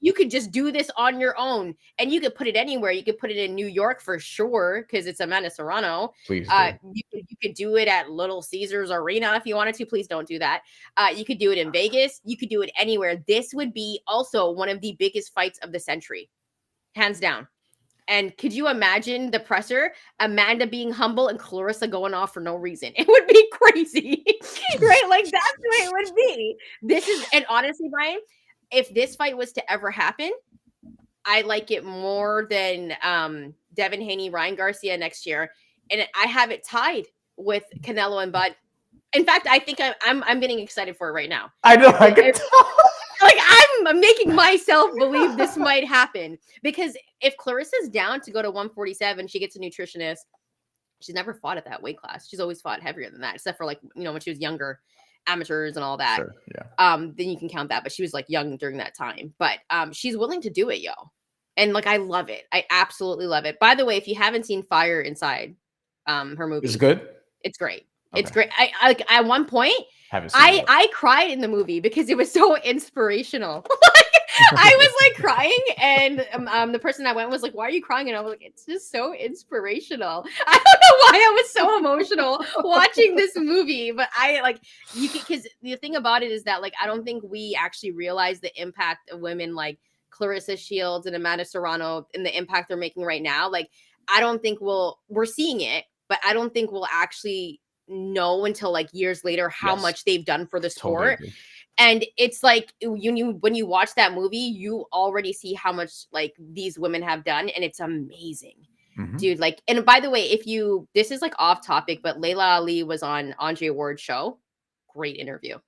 You could just do this on your own, and you could put it anywhere. You could put it in New York for sure because it's Amanda Serrano. Please do. You could do it at Little Caesars Arena if you wanted to. Please don't do that. You could do it in Vegas. You could do it anywhere. This would be also one of the biggest fights of the century, hands down. And could you imagine the presser, Amanda being humble and Clarissa going off for no reason? It would be crazy, right? Like that's the way it would be. And honestly, Brian, if this fight was to ever happen, I like it more than Devin Haney, Ryan Garcia next year. And I have it tied with Canelo and Bud. In fact, I think I'm getting excited for it right now. I know. I can tell. Like I'm making myself believe this might happen because if Clarissa's down to go to 147, she gets a nutritionist. She's never fought at that weight class. She's always fought heavier than that, except for like, when she was younger, amateurs and all that. Sure, yeah. Then you can count that, but she was like young during that time. But she's willing to do it, yo. And like I love it. I absolutely love it. By the way, if you haven't seen Fire Inside, her movie. It's good? It's great. Okay. It's great. I like at one point haven't seen it. I cried in the movie because it was so inspirational. I was like crying, and the person I went was like, "Why are you crying?" And I was like, "It's just so inspirational." I don't know why I was so emotional watching this movie, but I like because the thing about it is that like I don't think we actually realize the impact of women like Clarissa Shields and Amanda Serrano and the impact they're making right now. Like I don't think we're seeing it, but I don't think we'll actually know until like years later how much they've done for the sport. Totally. And it's like when you watch that movie, you already see how much like these women have done, and it's amazing, dude. Like, and by the way, this is like off topic, but Layla Ali was on Andre Ward's show. Great interview.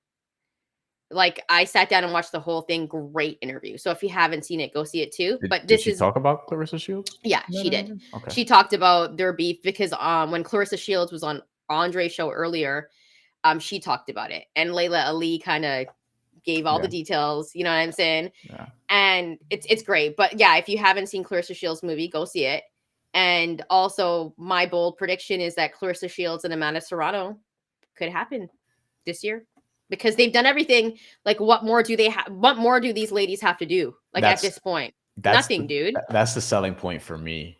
Like I sat down and watched the whole thing. Great interview. So if you haven't seen it, go see it too. Did she talk about Clarissa Shields? Yeah, she did. Okay. She talked about their beef because when Clarissa Shields was on Andre's show earlier, she talked about it, and Layla Ali kind of gave all the details, you know what I'm saying? Yeah. And it's great. But yeah, if you haven't seen Clarissa Shields' movie, go see it. And also my bold prediction is that Clarissa Shields and Amanda Serrano could happen this year because they've done everything. Like what more do these ladies have to do? Like at this point? Nothing, dude. That's the selling point for me.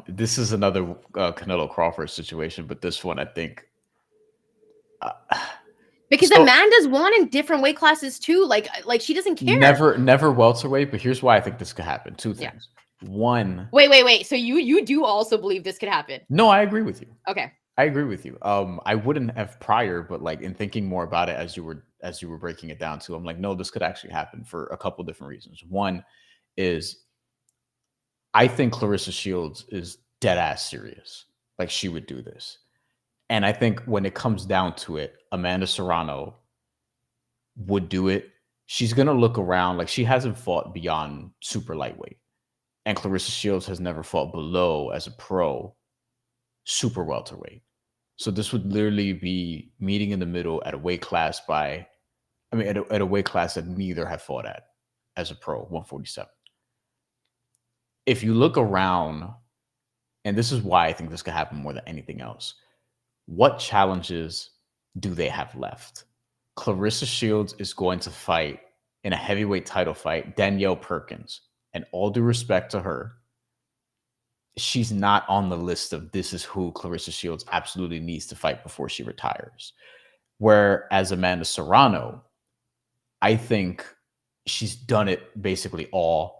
This is another Canelo-Crawford situation, but this one I think because Amanda's won in different weight classes too. Like she doesn't care. Never welterweight, but here's why I think this could happen. Two things. Yeah. One. Wait. So you do also believe this could happen? No, I agree with you. Okay. I agree with you. I wouldn't have prior, but like in thinking more about it as you were breaking it down too, I'm like, no, this could actually happen for a couple different reasons. One is I think Clarissa Shields is dead ass serious. Like she would do this. And I think when it comes down to it, Amanda Serrano would do it. She's going to look around. Like, she hasn't fought beyond super lightweight. And Clarissa Shields has never fought below, as a pro, super welterweight. So this would literally be meeting in the middle at a weight class at a weight class that neither have fought at as a pro, 147. If you look around, and this is why I think this could happen more than anything else, what challenges do they have left? Clarissa Shields is going to fight in a heavyweight title fight Danielle Perkins. And all due respect to her, she's not on the list of this is who Clarissa Shields absolutely needs to fight before she retires. Whereas Amanda Serrano, I think she's done it basically all.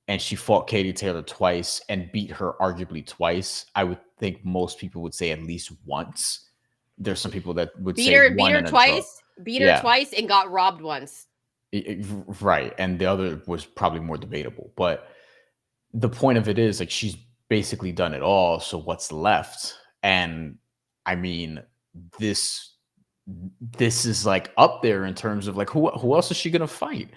And she fought Katie Taylor twice and beat her arguably twice. I would think most people would say at least once. There's some people that would beat say her twice, and got robbed once. Right. And the other was probably more debatable. But the point of it is, like, she's basically done it all. So what's left? And I mean, this is like up there in terms of like who else is she gonna fight?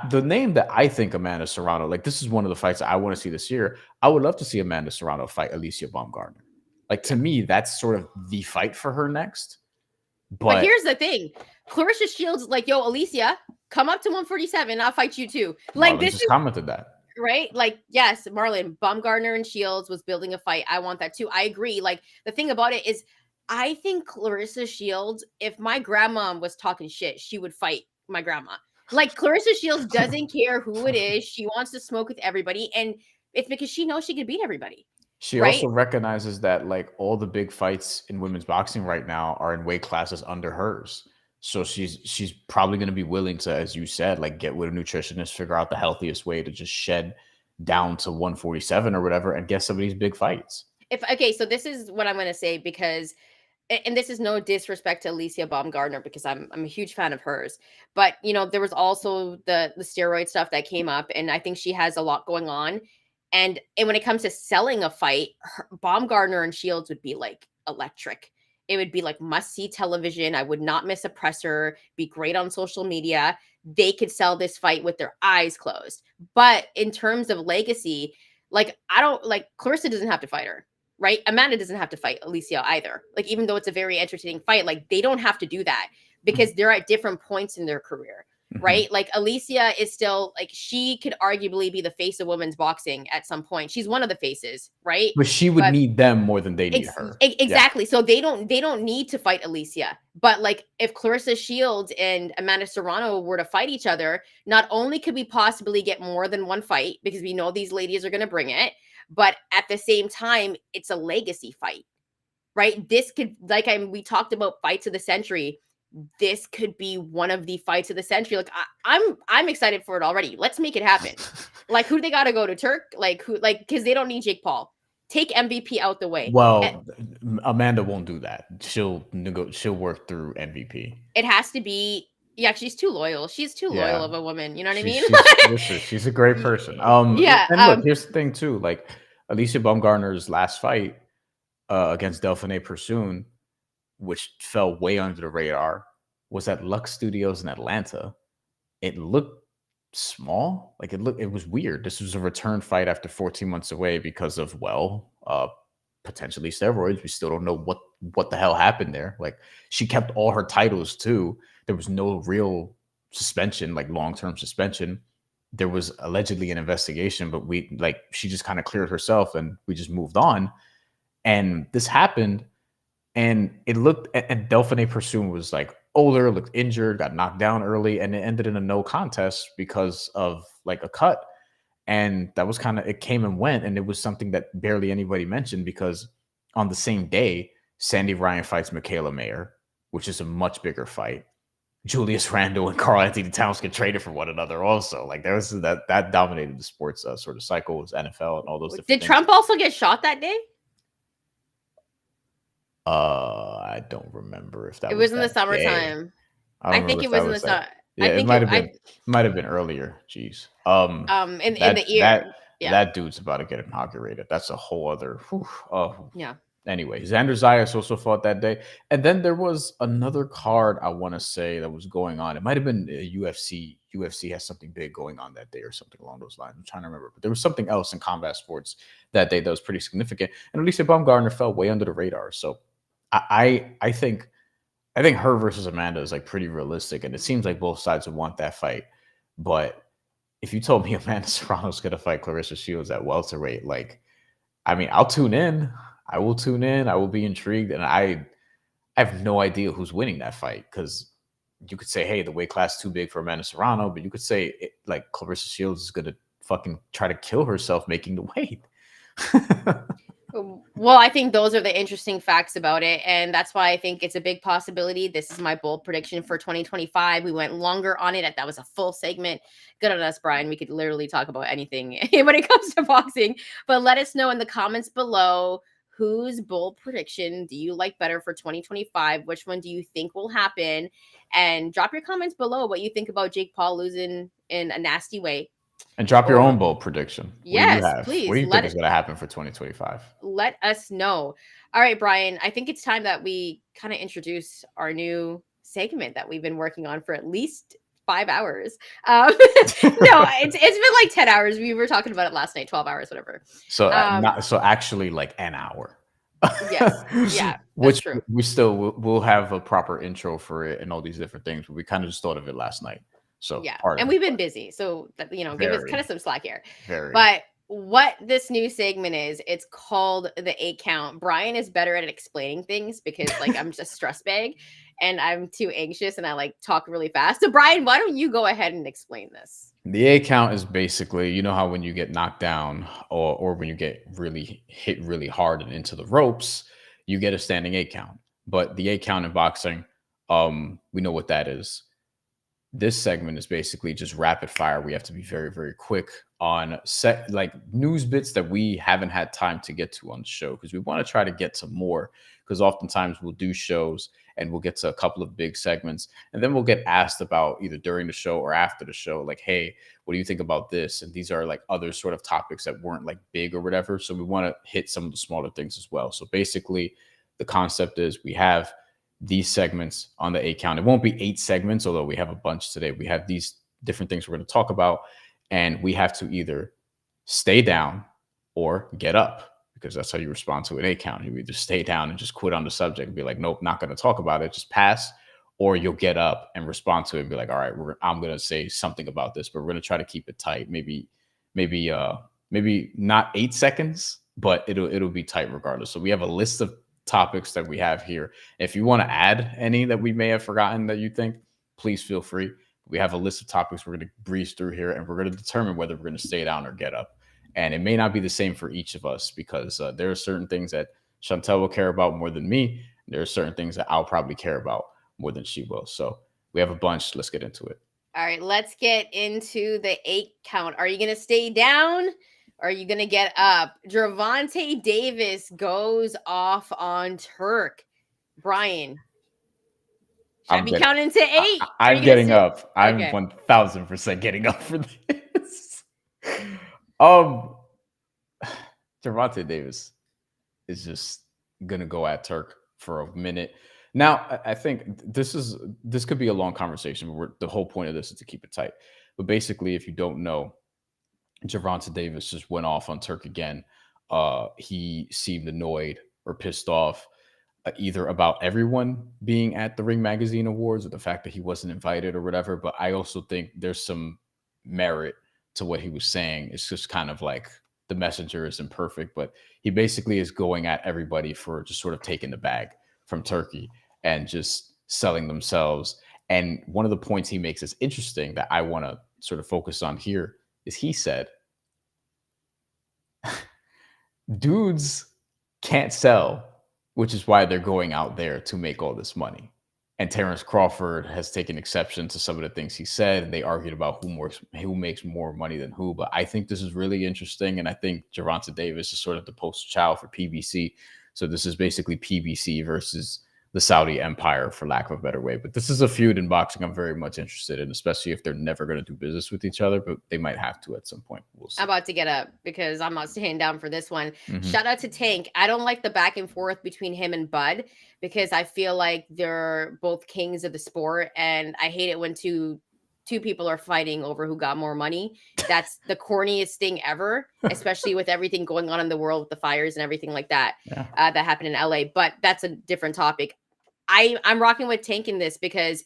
The name that I think Amanda Serrano, like, this is one of the fights I want to see this year. I would love to see Amanda Serrano fight Alicia Baumgardner. Like, to me, that's sort of the fight for her next. But here's the thing. Clarissa Shields, like, yo, Alicia, come up to 147. I'll fight you too. Like, Marlon just commented that. Right? Like, yes, Marlon, Baumgardner and Shields was building a fight. I want that too. I agree. Like, the thing about it is, I think Clarissa Shields, if my grandma was talking shit, she would fight my grandma. Like, Clarissa Shields doesn't care who it is. She wants to smoke with everybody. And it's because she knows she can beat everybody. She also recognizes that, like, all the big fights in women's boxing right now are in weight classes under hers. So she's probably going to be willing to, as you said, like, get with a nutritionist, figure out the healthiest way to just shed down to 147 or whatever and get some of these big fights. So this is what I'm going to say, because, and this is no disrespect to Alicia Baumgardner, because I'm a huge fan of hers, but there was also the steroid stuff that came up, and I think she has a lot going on. And when it comes to selling a fight, Baumgardner and Shields would be like electric. It would be like must-see television. I would not miss a presser. Be great on social media. They could sell this fight with their eyes closed. But in terms of legacy, like, Clarissa doesn't have to fight her, right? Amanda doesn't have to fight Alicia either. Like, even though it's a very entertaining fight, like, they don't have to do that because they're at different points in their career. Right? Like, Alicia is still, like, she could arguably be the face of women's boxing at some point. She's one of the faces, right? But she would need them more than they need her. Exactly. Yeah. So they don't need to fight Alicia. But, like, if Clarissa Shields and Amanda Serrano were to fight each other, not only could we possibly get more than one fight, because we know these ladies are going to bring it, but at the same time, it's a legacy fight, right? This could, like, we talked about fights of the century. This could be one of the fights of the century. Like, I'm excited for it already. Let's make it happen. Like, who do they got to go to? Turk? Like, who? Like, because they don't need Jake Paul. Take MVP out the way. Well, Amanda won't do that. She'll work through MVP. It has to be. Yeah, she's too loyal. She's too loyal of a woman. You know what I mean? She's a great person. And look, here's the thing too. Like, Alicia Baumgardner's last fight against Delphine Persoon, which fell way under the radar, was at Lux Studios in Atlanta. It looked small. Like, it was weird. This was a return fight after 14 months away because of, potentially steroids. We still don't know what the hell happened there. Like, she kept all her titles too. There was no real suspension, like long-term suspension. There was allegedly an investigation, but she just kind of cleared herself and we just moved on. And this happened. And it looked, and Delphine Persoon was like older, looked injured, got knocked down early, and it ended in a no contest because of like a cut. And that was kind of, it came and went. And it was something that barely anybody mentioned because on the same day, Sandy Ryan fights Michaela Mayer, which is a much bigger fight. Julius Randle and Karl Anthony Towns get traded for one another also. Like, there was that dominated the sports sort of cycle with NFL and all those different things. Did Trump also get shot that day? I don't remember if that was in the summertime. I think it was in the summer. Yeah, it might have been earlier. Jeez. In the ear. That dude's about to get inaugurated. That's a whole other. Yeah. anyway, Xander Zayas also fought that day. And then there was another card I want to say that was going on. It might have been UFC. UFC has something big going on that day or something along those lines. I'm trying to remember. But there was something else in combat sports that day that was pretty significant. And Alicia Baumgartner fell way under the radar. So I think her versus Amanda is like pretty realistic. And it seems like both sides would want that fight. But if you told me Amanda Serrano's going to fight Clarissa Shields at welterweight, like, I mean, I'll tune in. I will tune in. I will be intrigued. And I have no idea who's winning that fight, because you could say, hey, the weight class is too big for Amanda Serrano, but you could say like Clarissa Shields is going to fucking try to kill herself making the weight. Well, I think those are the interesting facts about it. And that's why I think it's a big possibility. This is my bold prediction for 2025. We went longer on it. That was a full segment. Good on us, Brian. We could literally talk about anything when it comes to boxing. But let us know in the comments below, whose bold prediction do you like better for 2025? Which one do you think will happen? And drop your comments below what you think about Jake Paul losing in a nasty way. And drop your own bold prediction. Yes, what do you have? please. What do you think is going to happen for 2025? Let us know. All right, Brian, I think it's time that we kind of introduce our new segment that we've been working on for at least 5 hours. No, it's been like 10 hours. We were talking about it last night, 12 hours, whatever. So so actually like an hour. Yes. Yeah. Which true. we'll have a proper intro for it and all these different things, but we kind of just thought of it last night. So yeah, and we've been busy, so that, give us kind of some slack here. But what this new segment is, it's called the 8 count. Brian is better at explaining things because like I'm just stress bag and I'm too anxious and I like talk really fast. So Brian, why don't you go ahead and explain this? The 8 count is basically, you know how when you get knocked down or when you get really hit really hard and into the ropes, you get a standing 8 count. But the 8 count in boxing, we know what that is. This segment is basically just rapid fire. We have to be very, very quick on set, like news bits that we haven't had time to get to on the show, because we want to try to get to more, because oftentimes we'll do shows and we'll get to a couple of big segments and then we'll get asked about either during the show or after the show, like, hey, what do you think about this? And these are like other sort of topics that weren't like big or whatever. So we want to hit some of the smaller things as well. So basically the concept is we have these segments on the 8 count. It won't be 8 segments, although we have a bunch today. We have these different things we're going to talk about, and we have to either stay down or get up, because that's how you respond to an 8 count. You either stay down and just quit on the subject and be like, nope, not going to talk about it, just pass, or you'll get up and respond to it and be like, all right, I'm going to say something about this, but we're going to try to keep it tight. Maybe not 8 seconds, but it'll be tight regardless. So we have a list of topics that we have here. If you want to add any that we may have forgotten that you think, please feel free. We have a list of topics we're going to breeze through here, and we're going to determine whether we're going to stay down or get up. And it may not be the same for each of us, because there are certain things that Shantelle will care about more than me. There are certain things that I'll probably care about more than she will. So we have a bunch. Let's get into it. All right, let's get into the 8 count. Are you going to stay down? Or are you going to get up? Gervonta Davis goes off on Turk. Brian, should I be counting to 8? I'm getting up. I'm 1000% getting up for this. Gervonta Davis is just going to go at Turk for a minute. Now, I think this could be a long conversation, but the whole point of this is to keep it tight. But basically, if you don't know, Gervonta Davis just went off on Turk again. He seemed annoyed or pissed off, either about everyone being at the Ring Magazine Awards or the fact that he wasn't invited or whatever. But I also think there's some merit to what he was saying. It's just kind of like the messenger isn't perfect, but he basically is going at everybody for just sort of taking the bag from Turkey and just selling themselves. And one of the points he makes is interesting that I want to sort of focus on here is he said, dudes can't sell, which is why they're going out there to make all this money. And Terence Crawford has taken exception to some of the things he said, and they argued about who makes more money than who. But I think this is really interesting, and I think Gervonta Davis is sort of the poster child for PBC. So this is basically PBC versus Saudi empire, for lack of a better way. But this is a feud in boxing I'm very much interested in, especially if they're never going to do business with each other, but they might have to at some point. We'll see. I'm about to get up because I'm not staying down for this one. Mhm. Shout out to Tank. I don't like the back and forth between him and Bud because I feel like they're both kings of the sport, and I hate it when two people are fighting over who got more money. That's the corniest thing ever, especially with everything going on in the world with the fires and everything like that Yeah. that happened in LA. But that's a different topic. I'm rocking with Tank in this because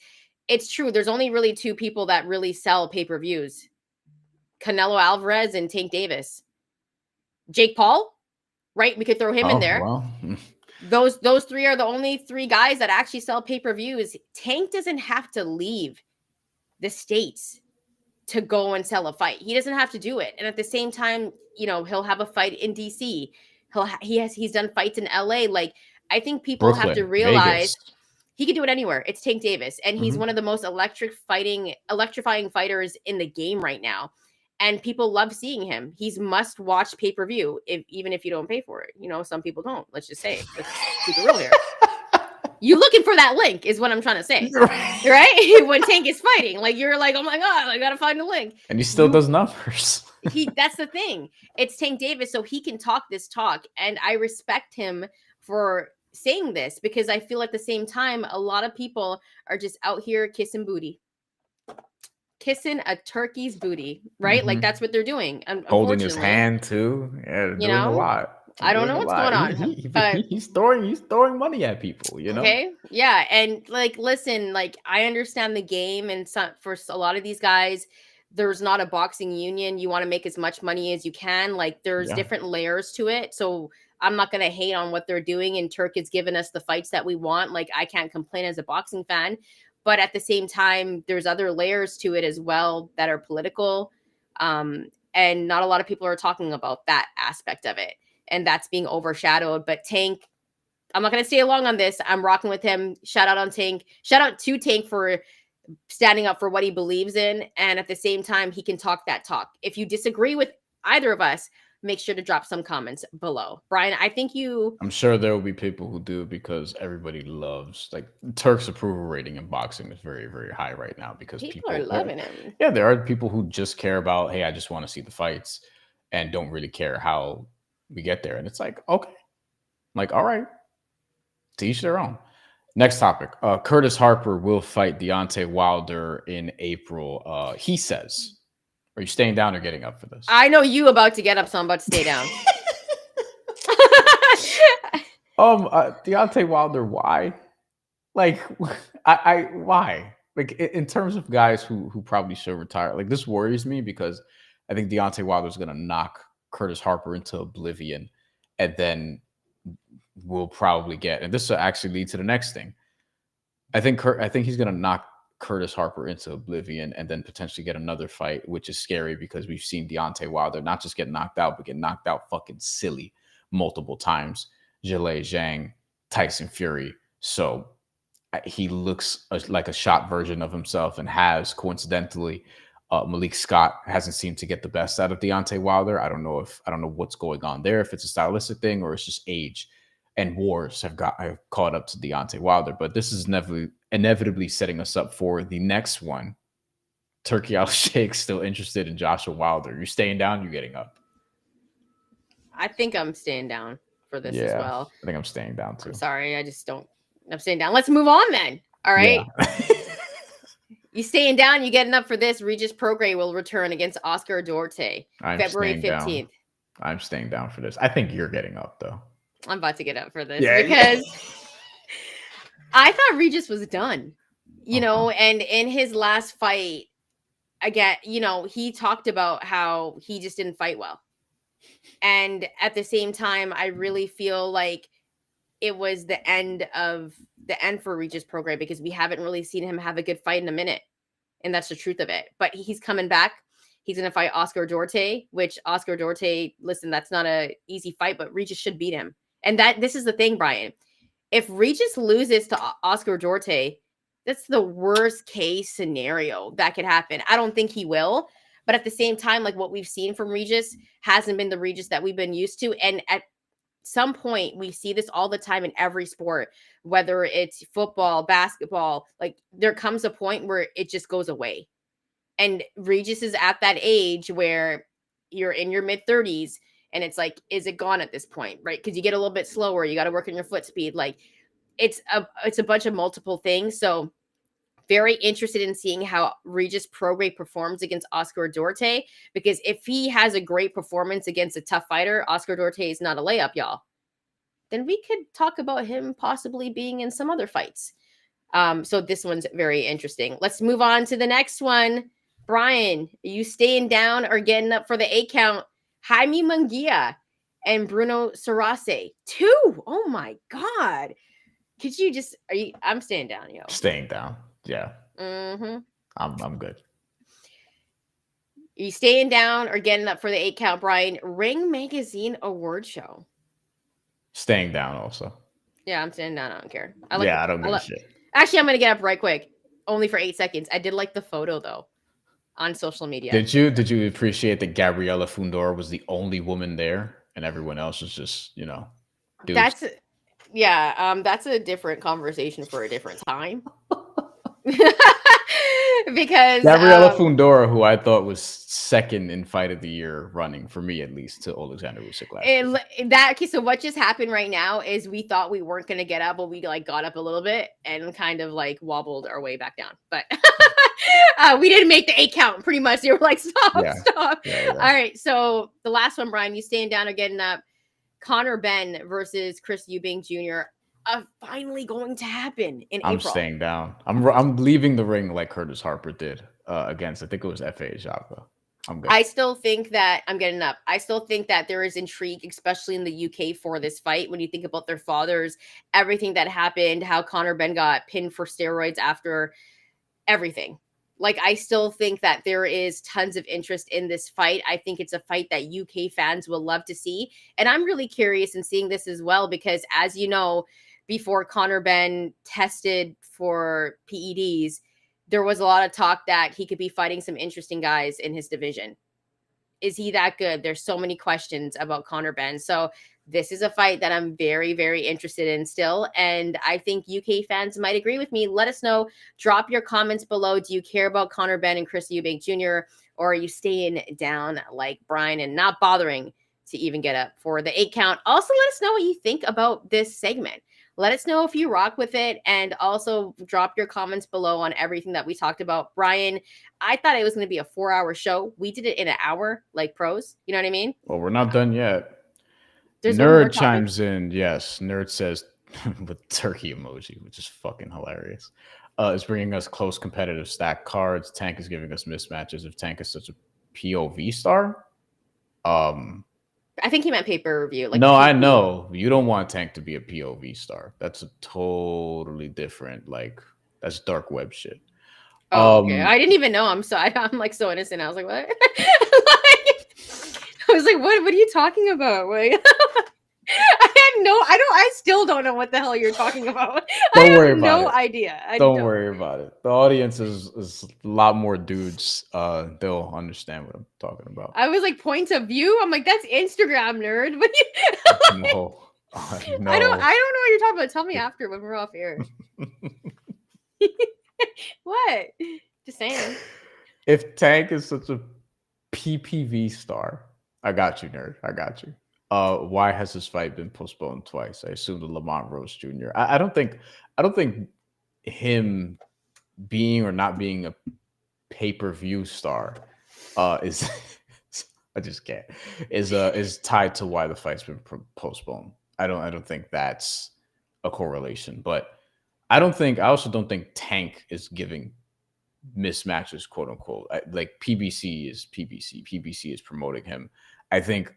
it's true. There's only really two people that really sell pay-per-views. Canelo Alvarez and Tank Davis. Jake Paul, right? We could throw him in there. Well. Those three are the only three guys that actually sell pay-per-views. Tank doesn't have to leave the States to go and sell a fight. He doesn't have to do it. And at the same time, he'll have a fight in DC. He's done fights in LA. Like, I think people have to realize Vegas. he can do it anywhere. It's Tank Davis. And he's Mhm. one of the most electrifying fighters in the game right now. And people love seeing him. He's must watch pay-per-view, even if you don't pay for it. Some people don't. Let's just say, let's keep it real here. You looking for that link is what I'm trying to say, right? When Tank is fighting, like, you're like, oh my God, I gotta find the link. And he still does numbers. That's the thing. It's Tank Davis, so he can talk this talk. And I respect him for saying this because I feel at the same time, a lot of people are just out here kissing booty. Kissing a turkey's booty, right? Like, that's what they're doing. Holding his hand too. Yeah, doing a lot. I don't know what's going on. He's throwing money at people, Okay. Yeah. And like, listen, like, I understand the game, and for a lot of these guys, there's not a boxing union. You want to make as much money as you can. Like, there's different layers to it. So I'm not going to hate on what they're doing. And Turk has given us the fights that we want. Like, I can't complain as a boxing fan. But at the same time, there's other layers to it as well that are political. And not a lot of people are talking about that aspect of it. And that's being overshadowed. But Tank, I'm not going to stay long on this. I'm rocking with him. Shout out on Tank. Shout out to Tank for standing up for what he believes in. And at the same time, he can talk that talk. If you disagree with either of us, make sure to drop some comments below. Brian, I'm sure there will be people who do, because everybody loves, like, Turk's approval rating in boxing is very, very high right now because people are loving him. Yeah, there are people who just care about, hey, I just want to see the fights and don't really care how we get there. And it's like, okay, like, all right, to each their own. Next topic. Curtis Harper will fight Deontay Wilder in April. He says. Are you staying down or getting up for this? I know you about to get up, so I'm about to stay down. Deontay Wilder, why? Like, why? Like, in terms of guys who probably should retire, like, this worries me because I think Deontay Wilder is going to knock Curtis Harper into oblivion, and then we'll probably get, and this will actually lead to the next thing. I think he's going to knock Curtis Harper into oblivion and then potentially get another fight, which is scary because we've seen Deontay Wilder not just get knocked out, but get knocked out fucking silly multiple times. Zhilei Zhang, Tyson Fury. So he looks like a shot version of himself, and has, coincidentally, Malik Scott hasn't seemed to get the best out of Deontay Wilder. I don't know what's going on there, if it's a stylistic thing or it's just age and wars have caught up to Deontay Wilder. But this is inevitably setting us up for the next one. Turkey Al-Sheikh still interested in Joshua Wilder. You're staying down, you're getting up. I think I'm staying down for this as well. I think I'm staying down too. I'm sorry, I'm staying down. Let's move on then. All right. Yeah. You staying down, you getting up for this. Regis Prograis will return against Oscar Duarte February 15th. I'm staying down for this. I think you're getting up though. I'm about to get up for this because I thought Regis was done, and in his last fight, again, he talked about how he just didn't fight well. And at the same time, I really feel like it was the end for Regis Prograis because we haven't really seen him have a good fight in a minute. And that's the truth of it. But he's coming back. He's going to fight Oscar Duarte, which Oscar Duarte, listen, that's not an easy fight, but Regis should beat him. And this is the thing, Brian. If Regis loses to Oscar Duarte, that's the worst case scenario that could happen. I don't think he will. But at the same time, like, what we've seen from Regis hasn't been the Regis that we've been used to. And some point we see this all the time in every sport, whether it's football, basketball, like there comes a point where it just goes away. And Regis is at that age where you're in your mid 30s and it's like, is it gone at this point? Right. Cause you get a little bit slower. You got to work on your foot speed. Like it's a bunch of multiple things. So very interested in seeing how Regis Prograis performs against Oscar Duarte, because if he has a great performance against a tough fighter, Oscar Duarte is not a layup, y'all. Then we could talk about him possibly being in some other fights. So this one's very interesting. Let's move on to the next one. Bryan, are you staying down or getting up for the 8 count? Jaime Munguia and Bruno Sarase. 2. Oh my God. Could you just, I'm staying down, yo. Staying down. Yeah. Mm-hmm. I'm good. Are you staying down or getting up for the 8 count, Bryan? Ring Magazine Award Show. Staying down also. Yeah, I'm staying down. I don't care. I don't give a shit. Actually, I'm going to get up right quick. Only for 8 seconds. I did like the photo, though, on social media. Did you appreciate that Gabriela Fundora was the only woman there and everyone else was just, dudes? That's a different conversation for a different time. Because Gabriela Fundora, who I thought was second in fight of the year running, for me at least, to Alexander Usyk last year. So what just happened right now is we thought we weren't going to get up, but we got up a little bit and kind of wobbled our way back down. But we didn't make the 8 count pretty much. They were like, stop. Yeah. All right. So the last one, Bryan, you staying down or getting up? Conor Benn versus Chris Eubank Jr. Finally going to happen in April. I'm staying down. I'm leaving the ring like Curtis Harper did against, I think it was F.A. Japa. I'm good. I still think that I'm getting up. I still think that there is intrigue, especially in the UK, for this fight. When you think about their fathers, everything that happened, how Conor Benn got pinned for steroids after everything. I still think that there is tons of interest in this fight. I think it's a fight that UK fans will love to see. And I'm really curious in seeing this as well, because as you know, before Conor Benn tested for PEDs, there was a lot of talk that he could be fighting some interesting guys in his division. Is he that good? There's so many questions about Conor Benn. So this is a fight that I'm very, very interested in still. And I think UK fans might agree with me. Let us know. Drop your comments below. Do you care about Conor Benn and Chris Eubank Jr., or are you staying down like Bryan and not bothering to even get up for the 8 count? Also, let us know what you think about this segment. Let us know if you rock with it, and also drop your comments below on everything that we talked about. Bryan, I thought it was going to be a 4-hour show. We did it in an hour, like pros. You know what I mean? Well, we're not done yet. There's Nerd chimes in. Yes, Nerd says with turkey emoji, which is fucking hilarious. Is bringing us close competitive stack cards. Tank is giving us mismatches. If Tank is such a POV star, I think he meant pay-per-view. No, I know. You don't want Tank to be a POV star. That's a totally different, that's dark web shit. Oh, okay. I didn't even know. I'm so innocent. I was like, what? I was like, what are you talking about? I still don't know what the hell you're talking about. Don't worry about it. No idea. Don't worry about it. The audience is a lot more dudes. They'll understand what I'm talking about. I was like, point of view. I'm like, that's Instagram, nerd. No. No. I don't know what you're talking about. Tell me after when we're off air. What? Just saying. If Tank is such a PPV star, I got you, nerd. I got you. Why has this fight been postponed twice? I assume the Lamont Rose Jr. I don't think him being or not being a pay-per-view star is I just can't is tied to why the fight's been postponed. I don't think that's a correlation, but I also don't think Tank is giving mismatches, quote unquote. PBC is PBC. PBC is promoting him. I think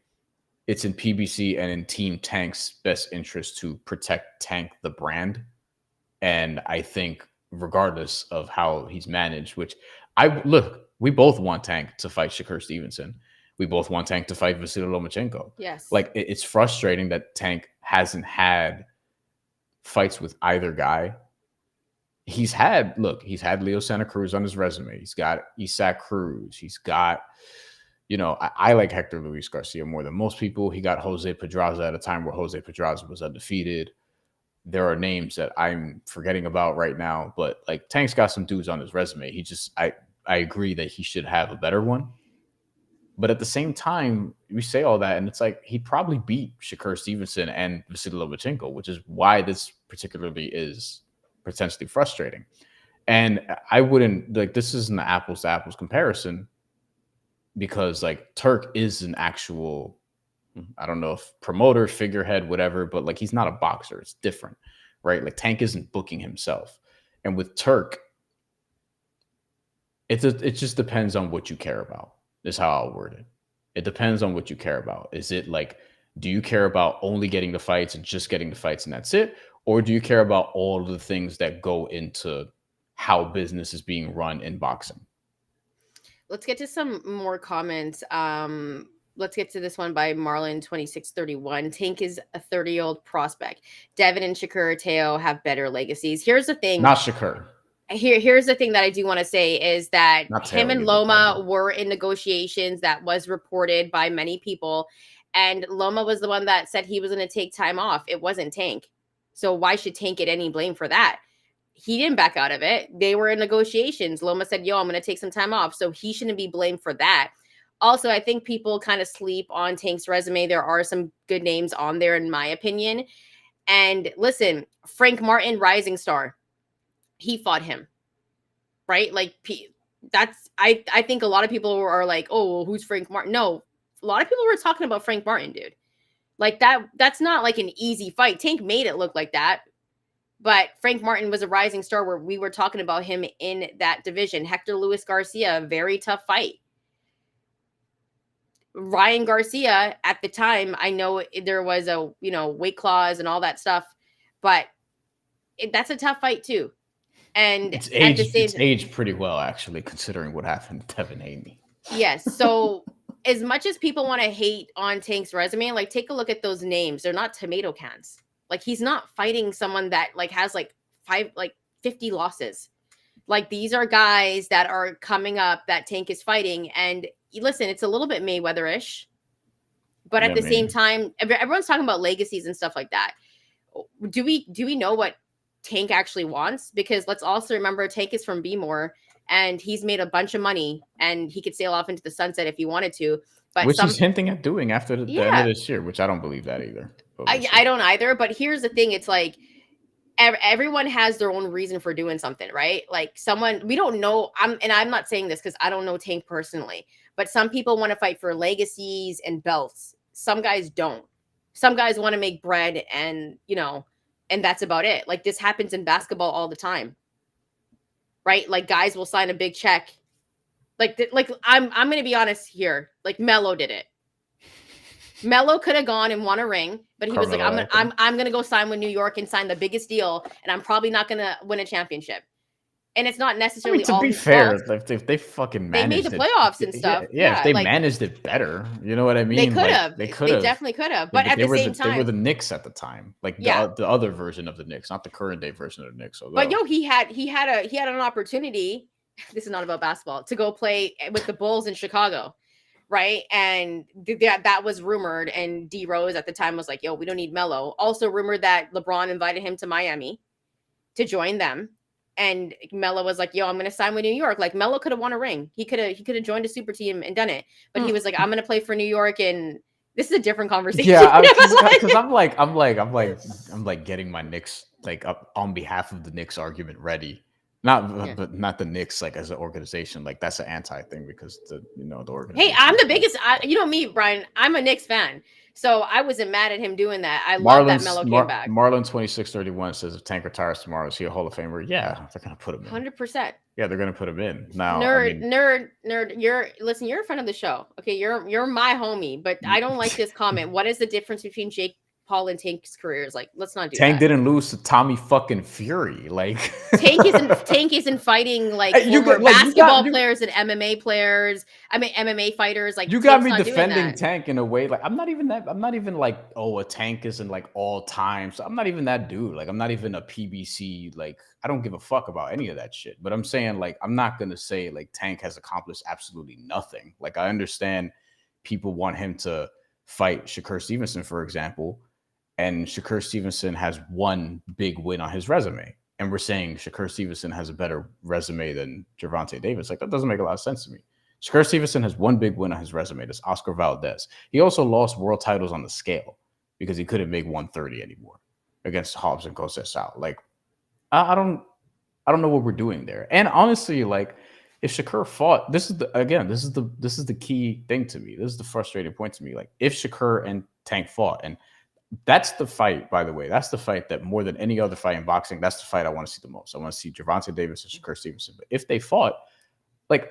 it's in PBC and in Team Tank's best interest to protect Tank, the brand. And I think regardless of how he's managed, we both want Tank to fight Shakur Stevenson. We both want Tank to fight Vasily Lomachenko. Yes. It's frustrating that Tank hasn't had fights with either guy. He's had Leo Santa Cruz on his resume. He's got Isaac Cruz. He's got I like Hector Luis Garcia more than most people. He got Jose Pedraza at a time where Jose Pedraza was undefeated. There are names that I'm forgetting about right now, but like Tank's got some dudes on his resume. I agree that he should have a better one. But at the same time, we say all that, and it's like he probably beat Shakur Stevenson and Vasily Lomachenko, which is why this particularly is potentially frustrating. And I wouldn't like this isn't an apples to apples comparison because like Turk is an actual, I don't know if promoter, figurehead, whatever, but like he's not a boxer. It's different, right? Like Tank isn't booking himself. And with Turk, it just depends on what you care about, is how I'll word it. It depends on what you care about. Is it like, do you care about only getting the fights and just getting the fights and that's it? Or do you care about all of the things that go into how business is being run in boxing? Let's get to some more comments. Let's get to this one by Marlon2631. Tank is a 30-year-old prospect. Devin and Shakur Teo have better legacies. Here's the thing. Not Shakur. Here's the thing that I do want to say is that Not him Teo, and Loma were in negotiations. That was reported by many people. And Loma was the one that said he was going to take time off. It wasn't Tank. So why should Tank get any blame for that? He didn't back out of it. They were in negotiations. Loma said, yo, I'm going to take some time off. So he shouldn't be blamed for that. Also, I think people kind of sleep on Tank's resume. There are some good names on there, in my opinion. And listen, Frank Martin, rising star. He fought him, right? Like that's, I think a lot of people are like, oh, well, who's Frank Martin? No, a lot of people were talking about Frank Martin, dude. Like that's not like an easy fight. Tank made it look like that. But Frank Martin was a rising star where we were talking about him in that division. Hector Luis Garcia, very tough fight. Ryan Garcia at the time, I know there was a, weight clause and all that stuff, but that's a tough fight too. And it's aged pretty well, actually, considering what happened to Devin Haney. Yes. So as much as people want to hate on Tank's resume, like take a look at those names. They're not tomato cans. Like he's not fighting someone that like has like 50 losses. Like these are guys that are coming up that Tank is fighting. And listen, it's a little bit Mayweather-ish. But at the same time, everyone's talking about legacies and stuff like that. Do we know what Tank actually wants? Because let's also remember Tank is from B-More and he's made a bunch of money and he could sail off into the sunset if he wanted to. But which he's hinting at doing after the end of this year, which I don't believe that either. I don't either. But here's the thing. It's like everyone has their own reason for doing something, right? Like we don't know. I'm not saying this because I don't know Tank personally, but some people want to fight for legacies and belts. Some guys don't. Some guys want to make bread and, and that's about it. Like this happens in basketball all the time, right? Like guys will sign a big check. Like I'm going to be honest here. Like Melo did it. Melo could have gone and won a ring, but he was like, I'm going to go sign with New York and sign the biggest deal. And I'm probably not going to win a championship. And it's not necessarily to be fair, like if they fucking managed they made the playoffs and stuff. Yeah, if they managed it better, you know what I mean? They could have. They could have. They definitely could have. But at the same time, they were the Knicks at the time, like the other version of the Knicks, not the current day version of the Knicks. But he had an opportunity. This is not about basketball, to go play with the Bulls in Chicago, right? And that was rumored. And D Rose at the time was like, "Yo, we don't need Melo." Also rumored that LeBron invited him to Miami to join them. And Melo was like, yo, I'm going to sign with New York. Like Melo could have won a ring. He could have joined a super team and done it. But he was like, I'm going to play for New York. And this is a different conversation. Yeah. Cause I'm like getting my Knicks, like up on behalf of the Knicks argument ready. But not the Knicks, like as an organization, like that's an anti thing because the organization. Hey, I'm the biggest, me, Brian, I'm a Knicks fan. So I wasn't mad at him doing that. I love that Melo came back. Marlon2631 says if Tank retires tomorrow, is he a Hall of Famer? Yeah, they're gonna put him in. 100%. Yeah, they're gonna put him in. Now, nerd. You're a friend of the show. Okay, you're my homie, but I don't like this comment. What is the difference between Jake Paul and Tank's careers? Like, let's not do Tank that. didn't lose to Tommy fucking Fury. Like Tank isn't fighting like former basketball players and MMA players. I mean MMA fighters. Like you got me defending Tank in a way. Like I'm not even like, oh, a Tank isn't like all time. So I'm not even that dude. Like I'm not even a PBC. Like I don't give a fuck about any of that shit. But I'm saying like I'm not gonna say like Tank has accomplished absolutely nothing. Like I understand people want him to fight Shakur Stevenson, for example, and Shakur Stevenson has one big win on his resume. And we're saying Shakur Stevenson has a better resume than Gervonta Davis. Like, that doesn't make a lot of sense to me. Shakur Stevenson has one big win on his resume. That's Oscar Valdez. He also lost world titles on the scale because he couldn't make 130 anymore against Hobbs and Conceição. Like, I don't know what we're doing there. And honestly, like, if Shakur fought, this is the key thing to me. This is the frustrating point to me. Like, if Shakur and Tank fought, and that's the fight, by the way, that's the fight that more than any other fight in boxing, that's the fight I want to see the most. I want to see Gervonta Davis and Shakur Stevenson. But if they fought, like,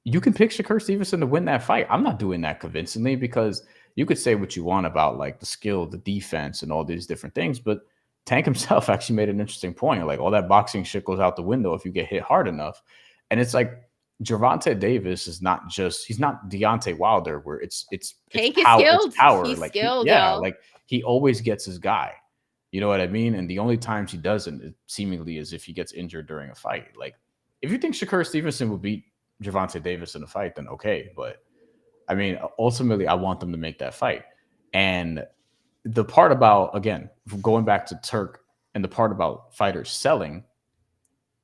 you can pick Shakur Stevenson to win that fight. I'm not doing that convincingly, because you could say what you want about like the skill, the defense, and all these different things, but Tank himself actually made an interesting point. Like, all that boxing shit goes out the window if you get hit hard enough. And it's like, Gervonta Davis is not just, he's not Deontay Wilder, where it's Tank is skilled. It's power. He's like, skilled, like, he always gets his guy. You know what I mean? And the only times he doesn't, it seemingly, is if he gets injured during a fight. Like, if you think Shakur Stevenson will beat Gervonta Davis in a fight, then okay. But I mean, ultimately, I want them to make that fight. And the part about, again, going back to Turk, and the part about fighters selling,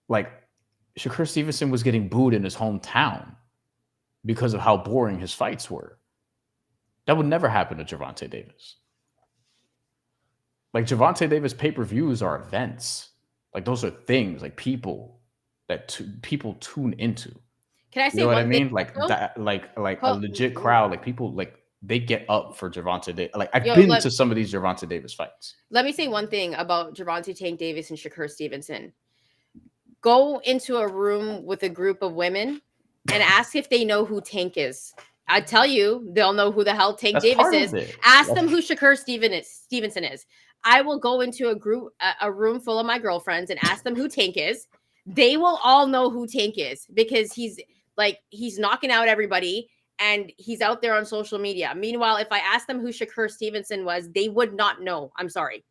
like, Shakur Stevenson was getting booed in his hometown because of how boring his fights were. That would never happen to Gervonta Davis. Like, Gervonta Davis pay-per-views are events. Like, those are things, like, people that people tune into. Can I say you know what one I mean? thing? Like that, like a legit crowd, like people, like they get up for Gervonta Davis. Like, I've been to some of these Gervonta Davis fights. Let me say one thing about Gervonta Tank Davis and Shakur Stevenson. Go into a room with a group of women and ask if they know who Tank is. I tell you, they'll know who the hell Tank Davis is. Ask them who Shakur Stevenson is. I will go into a room full of my girlfriends and ask them who Tank is. They will all know who Tank is, because he's knocking out everybody and he's out there on social media. Meanwhile, if I asked them who Shakur Stevenson was, they would not know. I'm sorry.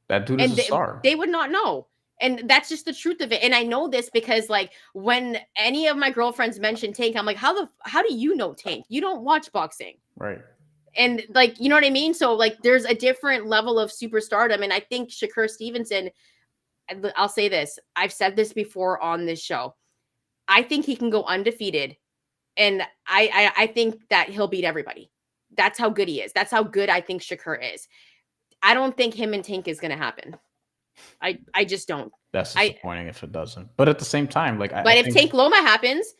That dude is a star. They would not know. And that's just the truth of it. And I know this because, like, when any of my girlfriends mention Tank, I'm like, how do you know Tank? You don't watch boxing. Right. And, like, you know what I mean? So, like, there's a different level of superstardom. And I think Shakur Stevenson, I'll say this, I've said this before on this show, I think he can go undefeated. And I think that he'll beat everybody. That's how good he is. That's how good I think Shakur is. I don't think him and Tank is going to happen. I just don't. That's disappointing if it doesn't. But at the same time, like, but if Tank Loma happens,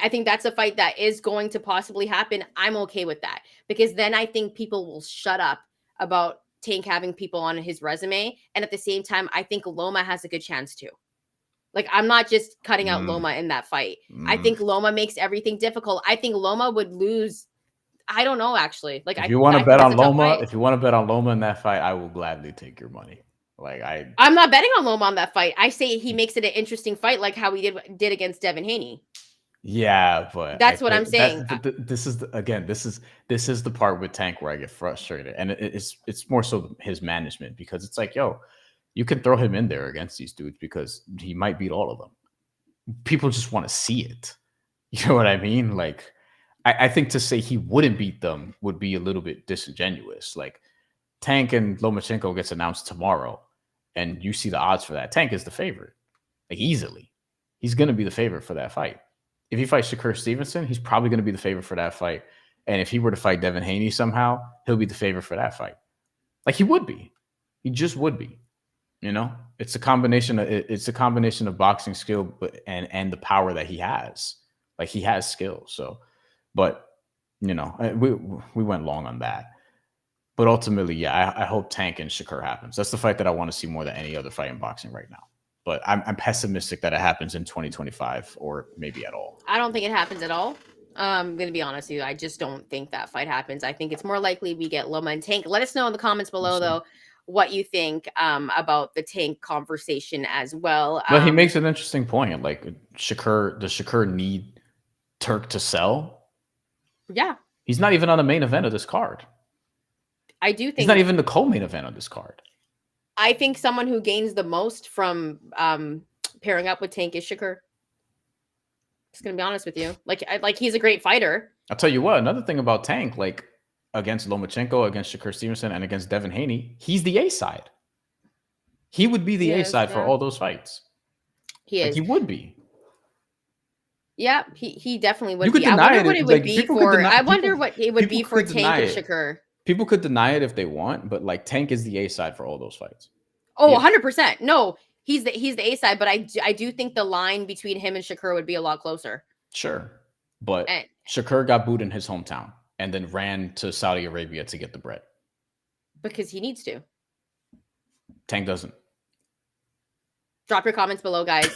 I think that's a fight that is going to possibly happen. I'm okay with that, because then I think people will shut up about Tank having people on his resume. And at the same time, I think Loma has a good chance too. Like, I'm not just cutting out Loma in that fight. I think Loma makes everything difficult. I think Loma would lose. I don't know, actually. Like, if you want to bet on Loma in that fight, I will gladly take your money. Like, I'm not betting on Loma on that fight. I say he makes it an interesting fight, like how he did against Devin Haney. Yeah, but that's what I'm saying. This is the part with Tank where I get frustrated, and it's more so his management, because it's like, yo, you can throw him in there against these dudes because he might beat all of them. People just want to see it. You know what I mean? Like, I think to say he wouldn't beat them would be a little bit disingenuous. Like, Tank and Lomachenko gets announced tomorrow, and you see the odds for that. Tank is the favorite, like, easily. He's going to be the favorite for that fight. If he fights Shakur Stevenson, he's probably going to be the favorite for that fight. And if he were to fight Devin Haney somehow, he'll be the favorite for that fight. Like, he would be. He just would be. You know, it's a combination of boxing skill and the power that he has. Like, he has skill. So, but, you know, we went long on that. But ultimately, yeah, I hope Tank and Shakur happens. That's the fight that I want to see more than any other fight in boxing right now. But I'm pessimistic that it happens in 2025 or maybe at all. I don't think it happens at all. I'm going to be honest with you. I just don't think that fight happens. I think it's more likely we get Loma and Tank. Let us know in the comments below, though, what you think about the Tank conversation as well. But he makes an interesting point. Like, does Shakur need Turk to sell? Yeah. He's not even on the main event of this card. I do think he's not even the co-main event on this card. I think someone who gains the most from pairing up with Tank is Shakur. Just gonna be honest with you. Like he's a great fighter. I'll tell you what, another thing about Tank, like against Lomachenko, against Shakur Stevenson, and against Devin Haney, he's the A side. He would be the A side for all those fights. He Like is. he would be. Yeah, he definitely would You could be. I deny wonder what it. it would Like be people could for. deny. I wonder what it would be People for could Tank deny and it. Shakur. People could deny it if they want, but like Tank is the A side for all those fights. Oh, 100%. No, he's the A side, but I do think the line between him and Shakur would be a lot closer. Sure, but And Shakur got booed in his hometown and then ran to Saudi Arabia to get the bread. because he needs to. Tank doesn't. Drop your comments below, guys.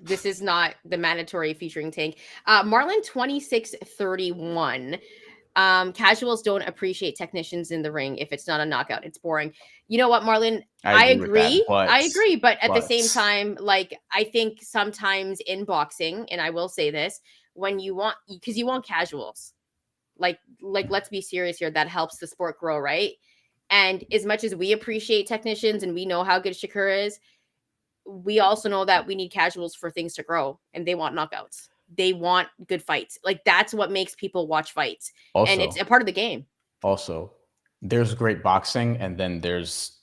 This is not the mandatory featuring Tank. Marlon 2631. Casuals don't appreciate technicians in the ring. If it's not a knockout, it's boring. You know what, Marlon? I agree. I agree. But at the same time, like, I think sometimes in boxing, and I will say this, when you want, because you want casuals, like, let's be serious here. That helps the sport grow, right? And as much as we appreciate technicians and we know how good Shakur is, we also know that we need casuals for things to grow, and they want knockouts. They want good fights. Like, that's what makes people watch fights. Also, and it's a part of the game. Also, there's great boxing, and then there's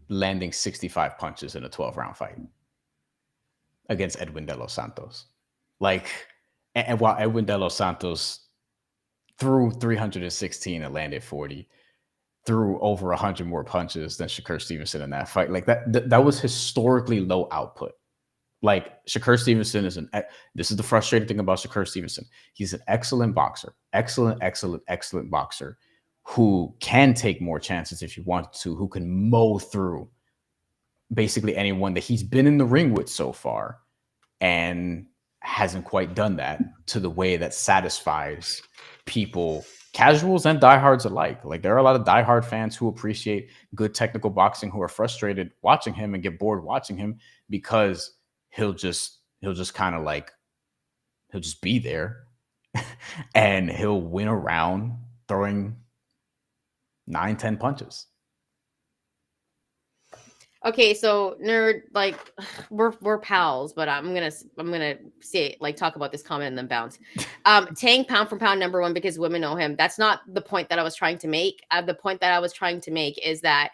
landing 65 punches in a 12-round fight against Edwin De Los Santos. Like, and while Edwin De Los Santos threw 316 and landed 40, threw over 100 more punches than Shakur Stevenson in that fight. Like that was historically low output. Like Shakur Stevenson this is the frustrating thing about Shakur Stevenson. He's an excellent boxer, excellent boxer who can take more chances if you want to, who can mow through basically anyone that he's been in the ring with so far, and hasn't quite done that to the way that satisfies people, casuals and diehards alike. Like, there are a lot of diehard fans who appreciate good technical boxing who are frustrated watching him and get bored watching him because he'll just kind of like, he'll just be there and he'll win a round throwing 9-10 punches. Okay, so nerd, like, we're pals, but I'm gonna say, like, talk about this comment and then bounce. Tank pound for pound #1 because women know him. That's not the point that I was trying to make. The point that I was trying to make is that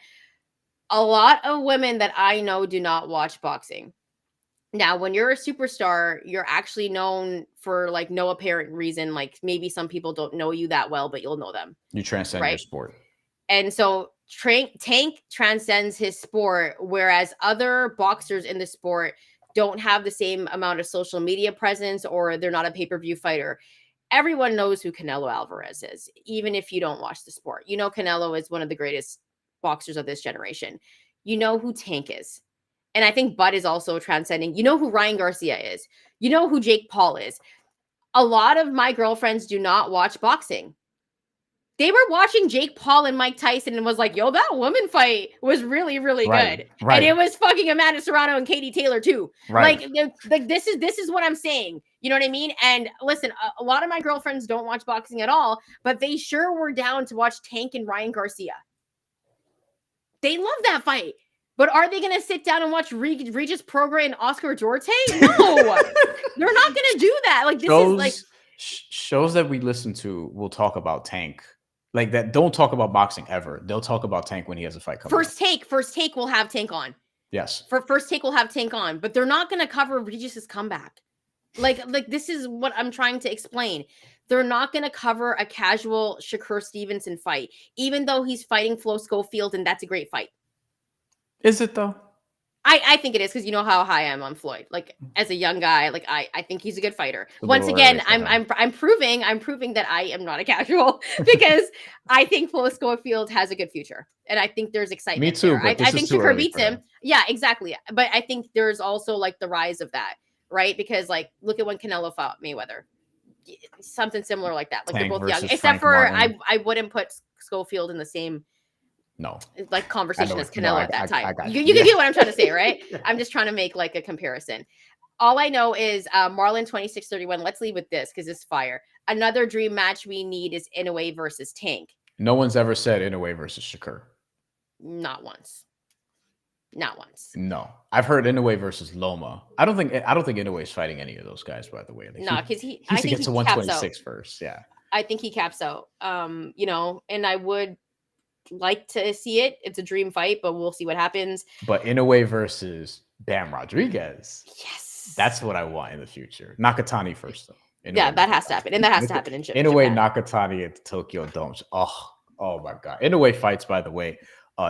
a lot of women that I know do not watch boxing. Now, when you're a superstar, you're actually known for, like, no apparent reason. Like, maybe some people don't know you that well, but you'll know them. You transcend your sport. And so Tank transcends his sport, whereas other boxers in the sport don't have the same amount of social media presence, or they're not a pay-per-view fighter. Everyone knows who Canelo Alvarez is, even if you don't watch the sport. You know Canelo is one of the greatest boxers of this generation. You know who Tank is. And I think Bud is also transcending. You know who Ryan Garcia is. You know who Jake Paul is. A lot of my girlfriends do not watch boxing. They were watching Jake Paul and Mike Tyson and was like, yo, that woman fight was really, really good. Right. And it was fucking Amanda Serrano and Katie Taylor too. Right. Like this is what I'm saying. You know what I mean? And listen, a lot of my girlfriends don't watch boxing at all, but they sure were down to watch Tank and Ryan Garcia. They love that fight. But are they going to sit down and watch Regis Prograis and Oscar Duarte? No, they're not going to do that. Like, this is like shows that we listen to will talk about Tank. Like, that don't talk about boxing ever. They'll talk about Tank when he has a fight coming. First Take will have Tank on. Yes. For First Take will have Tank on, but they're not going to cover Regis's comeback. Like this is what I'm trying to explain. They're not going to cover a casual Shakur Stevenson fight, even though he's fighting Flo Schofield, and that's a great fight. Is it though? I think it is, because you know how high I am on Floyd. Like, as a young guy, like I think he's a good fighter. Once again, I'm proving that I am not a casual, because I think Flo Schofield has a good future, and I think there's excitement. Me too. I think Shakur beats him. Yeah, exactly. But I think there's also like the rise of that, right? Because like, look at when Canelo fought Mayweather, something similar like that. Like, they're both young, except for I wouldn't put Schofield in the same. No, like conversation as Canelo at that time. You can get what I'm trying to say, right? I'm just trying to make like a comparison. All I know is Marlon 2631. Let's leave with this because it's fire. Another dream match we need is Inoue versus Tank. No one's ever said Inoue versus Shakur. Not once. Not once. No, I've heard Inoue versus Loma. I don't think Inoue is fighting any of those guys. By the way, like No, because he I needs to think get he to caps out. 126 first. Yeah, I think he caps out. And I would like to see it. It's a dream fight, but we'll see what happens. But Inoue versus Bam Rodriguez. Yes, that's what I want in the future. Nakatani first, though. Yeah, that has to happen, and that has to happen in Japan. Inoue Nakatani at the Tokyo Dome. Oh my God. Inoue fights, by the way,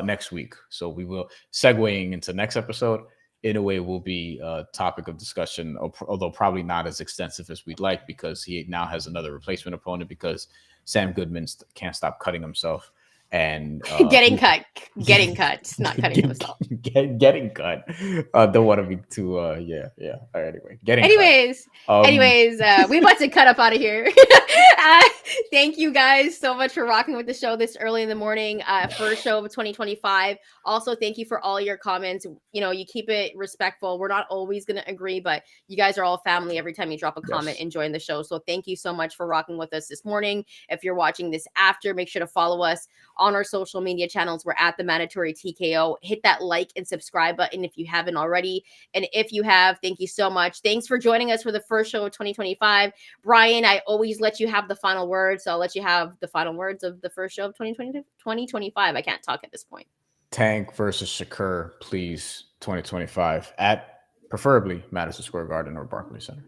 next week. So we will segueing into next episode. Inoue will be a topic of discussion, although probably not as extensive as we'd like, because he now has another replacement opponent because Sam Goodman can't stop cutting himself. And getting cut, not cutting himself. Getting cut. Don't want to be too. Yeah. All right, anyway, anyways, we about to cut up out of here. Thank you guys so much for rocking with the show this early in the morning. First show of 2025. Also, thank you for all your comments. You keep it respectful. We're not always going to agree, but you guys are all family every time you drop a comment and join the show. So thank you so much for rocking with us this morning. If you're watching this after, make sure to follow us on our social media channels. We're at the Mandatory TKO. Hit that like and subscribe button if you haven't already. And if you have, thank you so much. Thanks for joining us for the first show of 2025. Bryan, I always let you have the final words. So I'll let you have the final words of the first show of 2025. I can't talk at this point. Tank versus Shakur, please, 2025 at preferably Madison Square Garden or Barclays Center.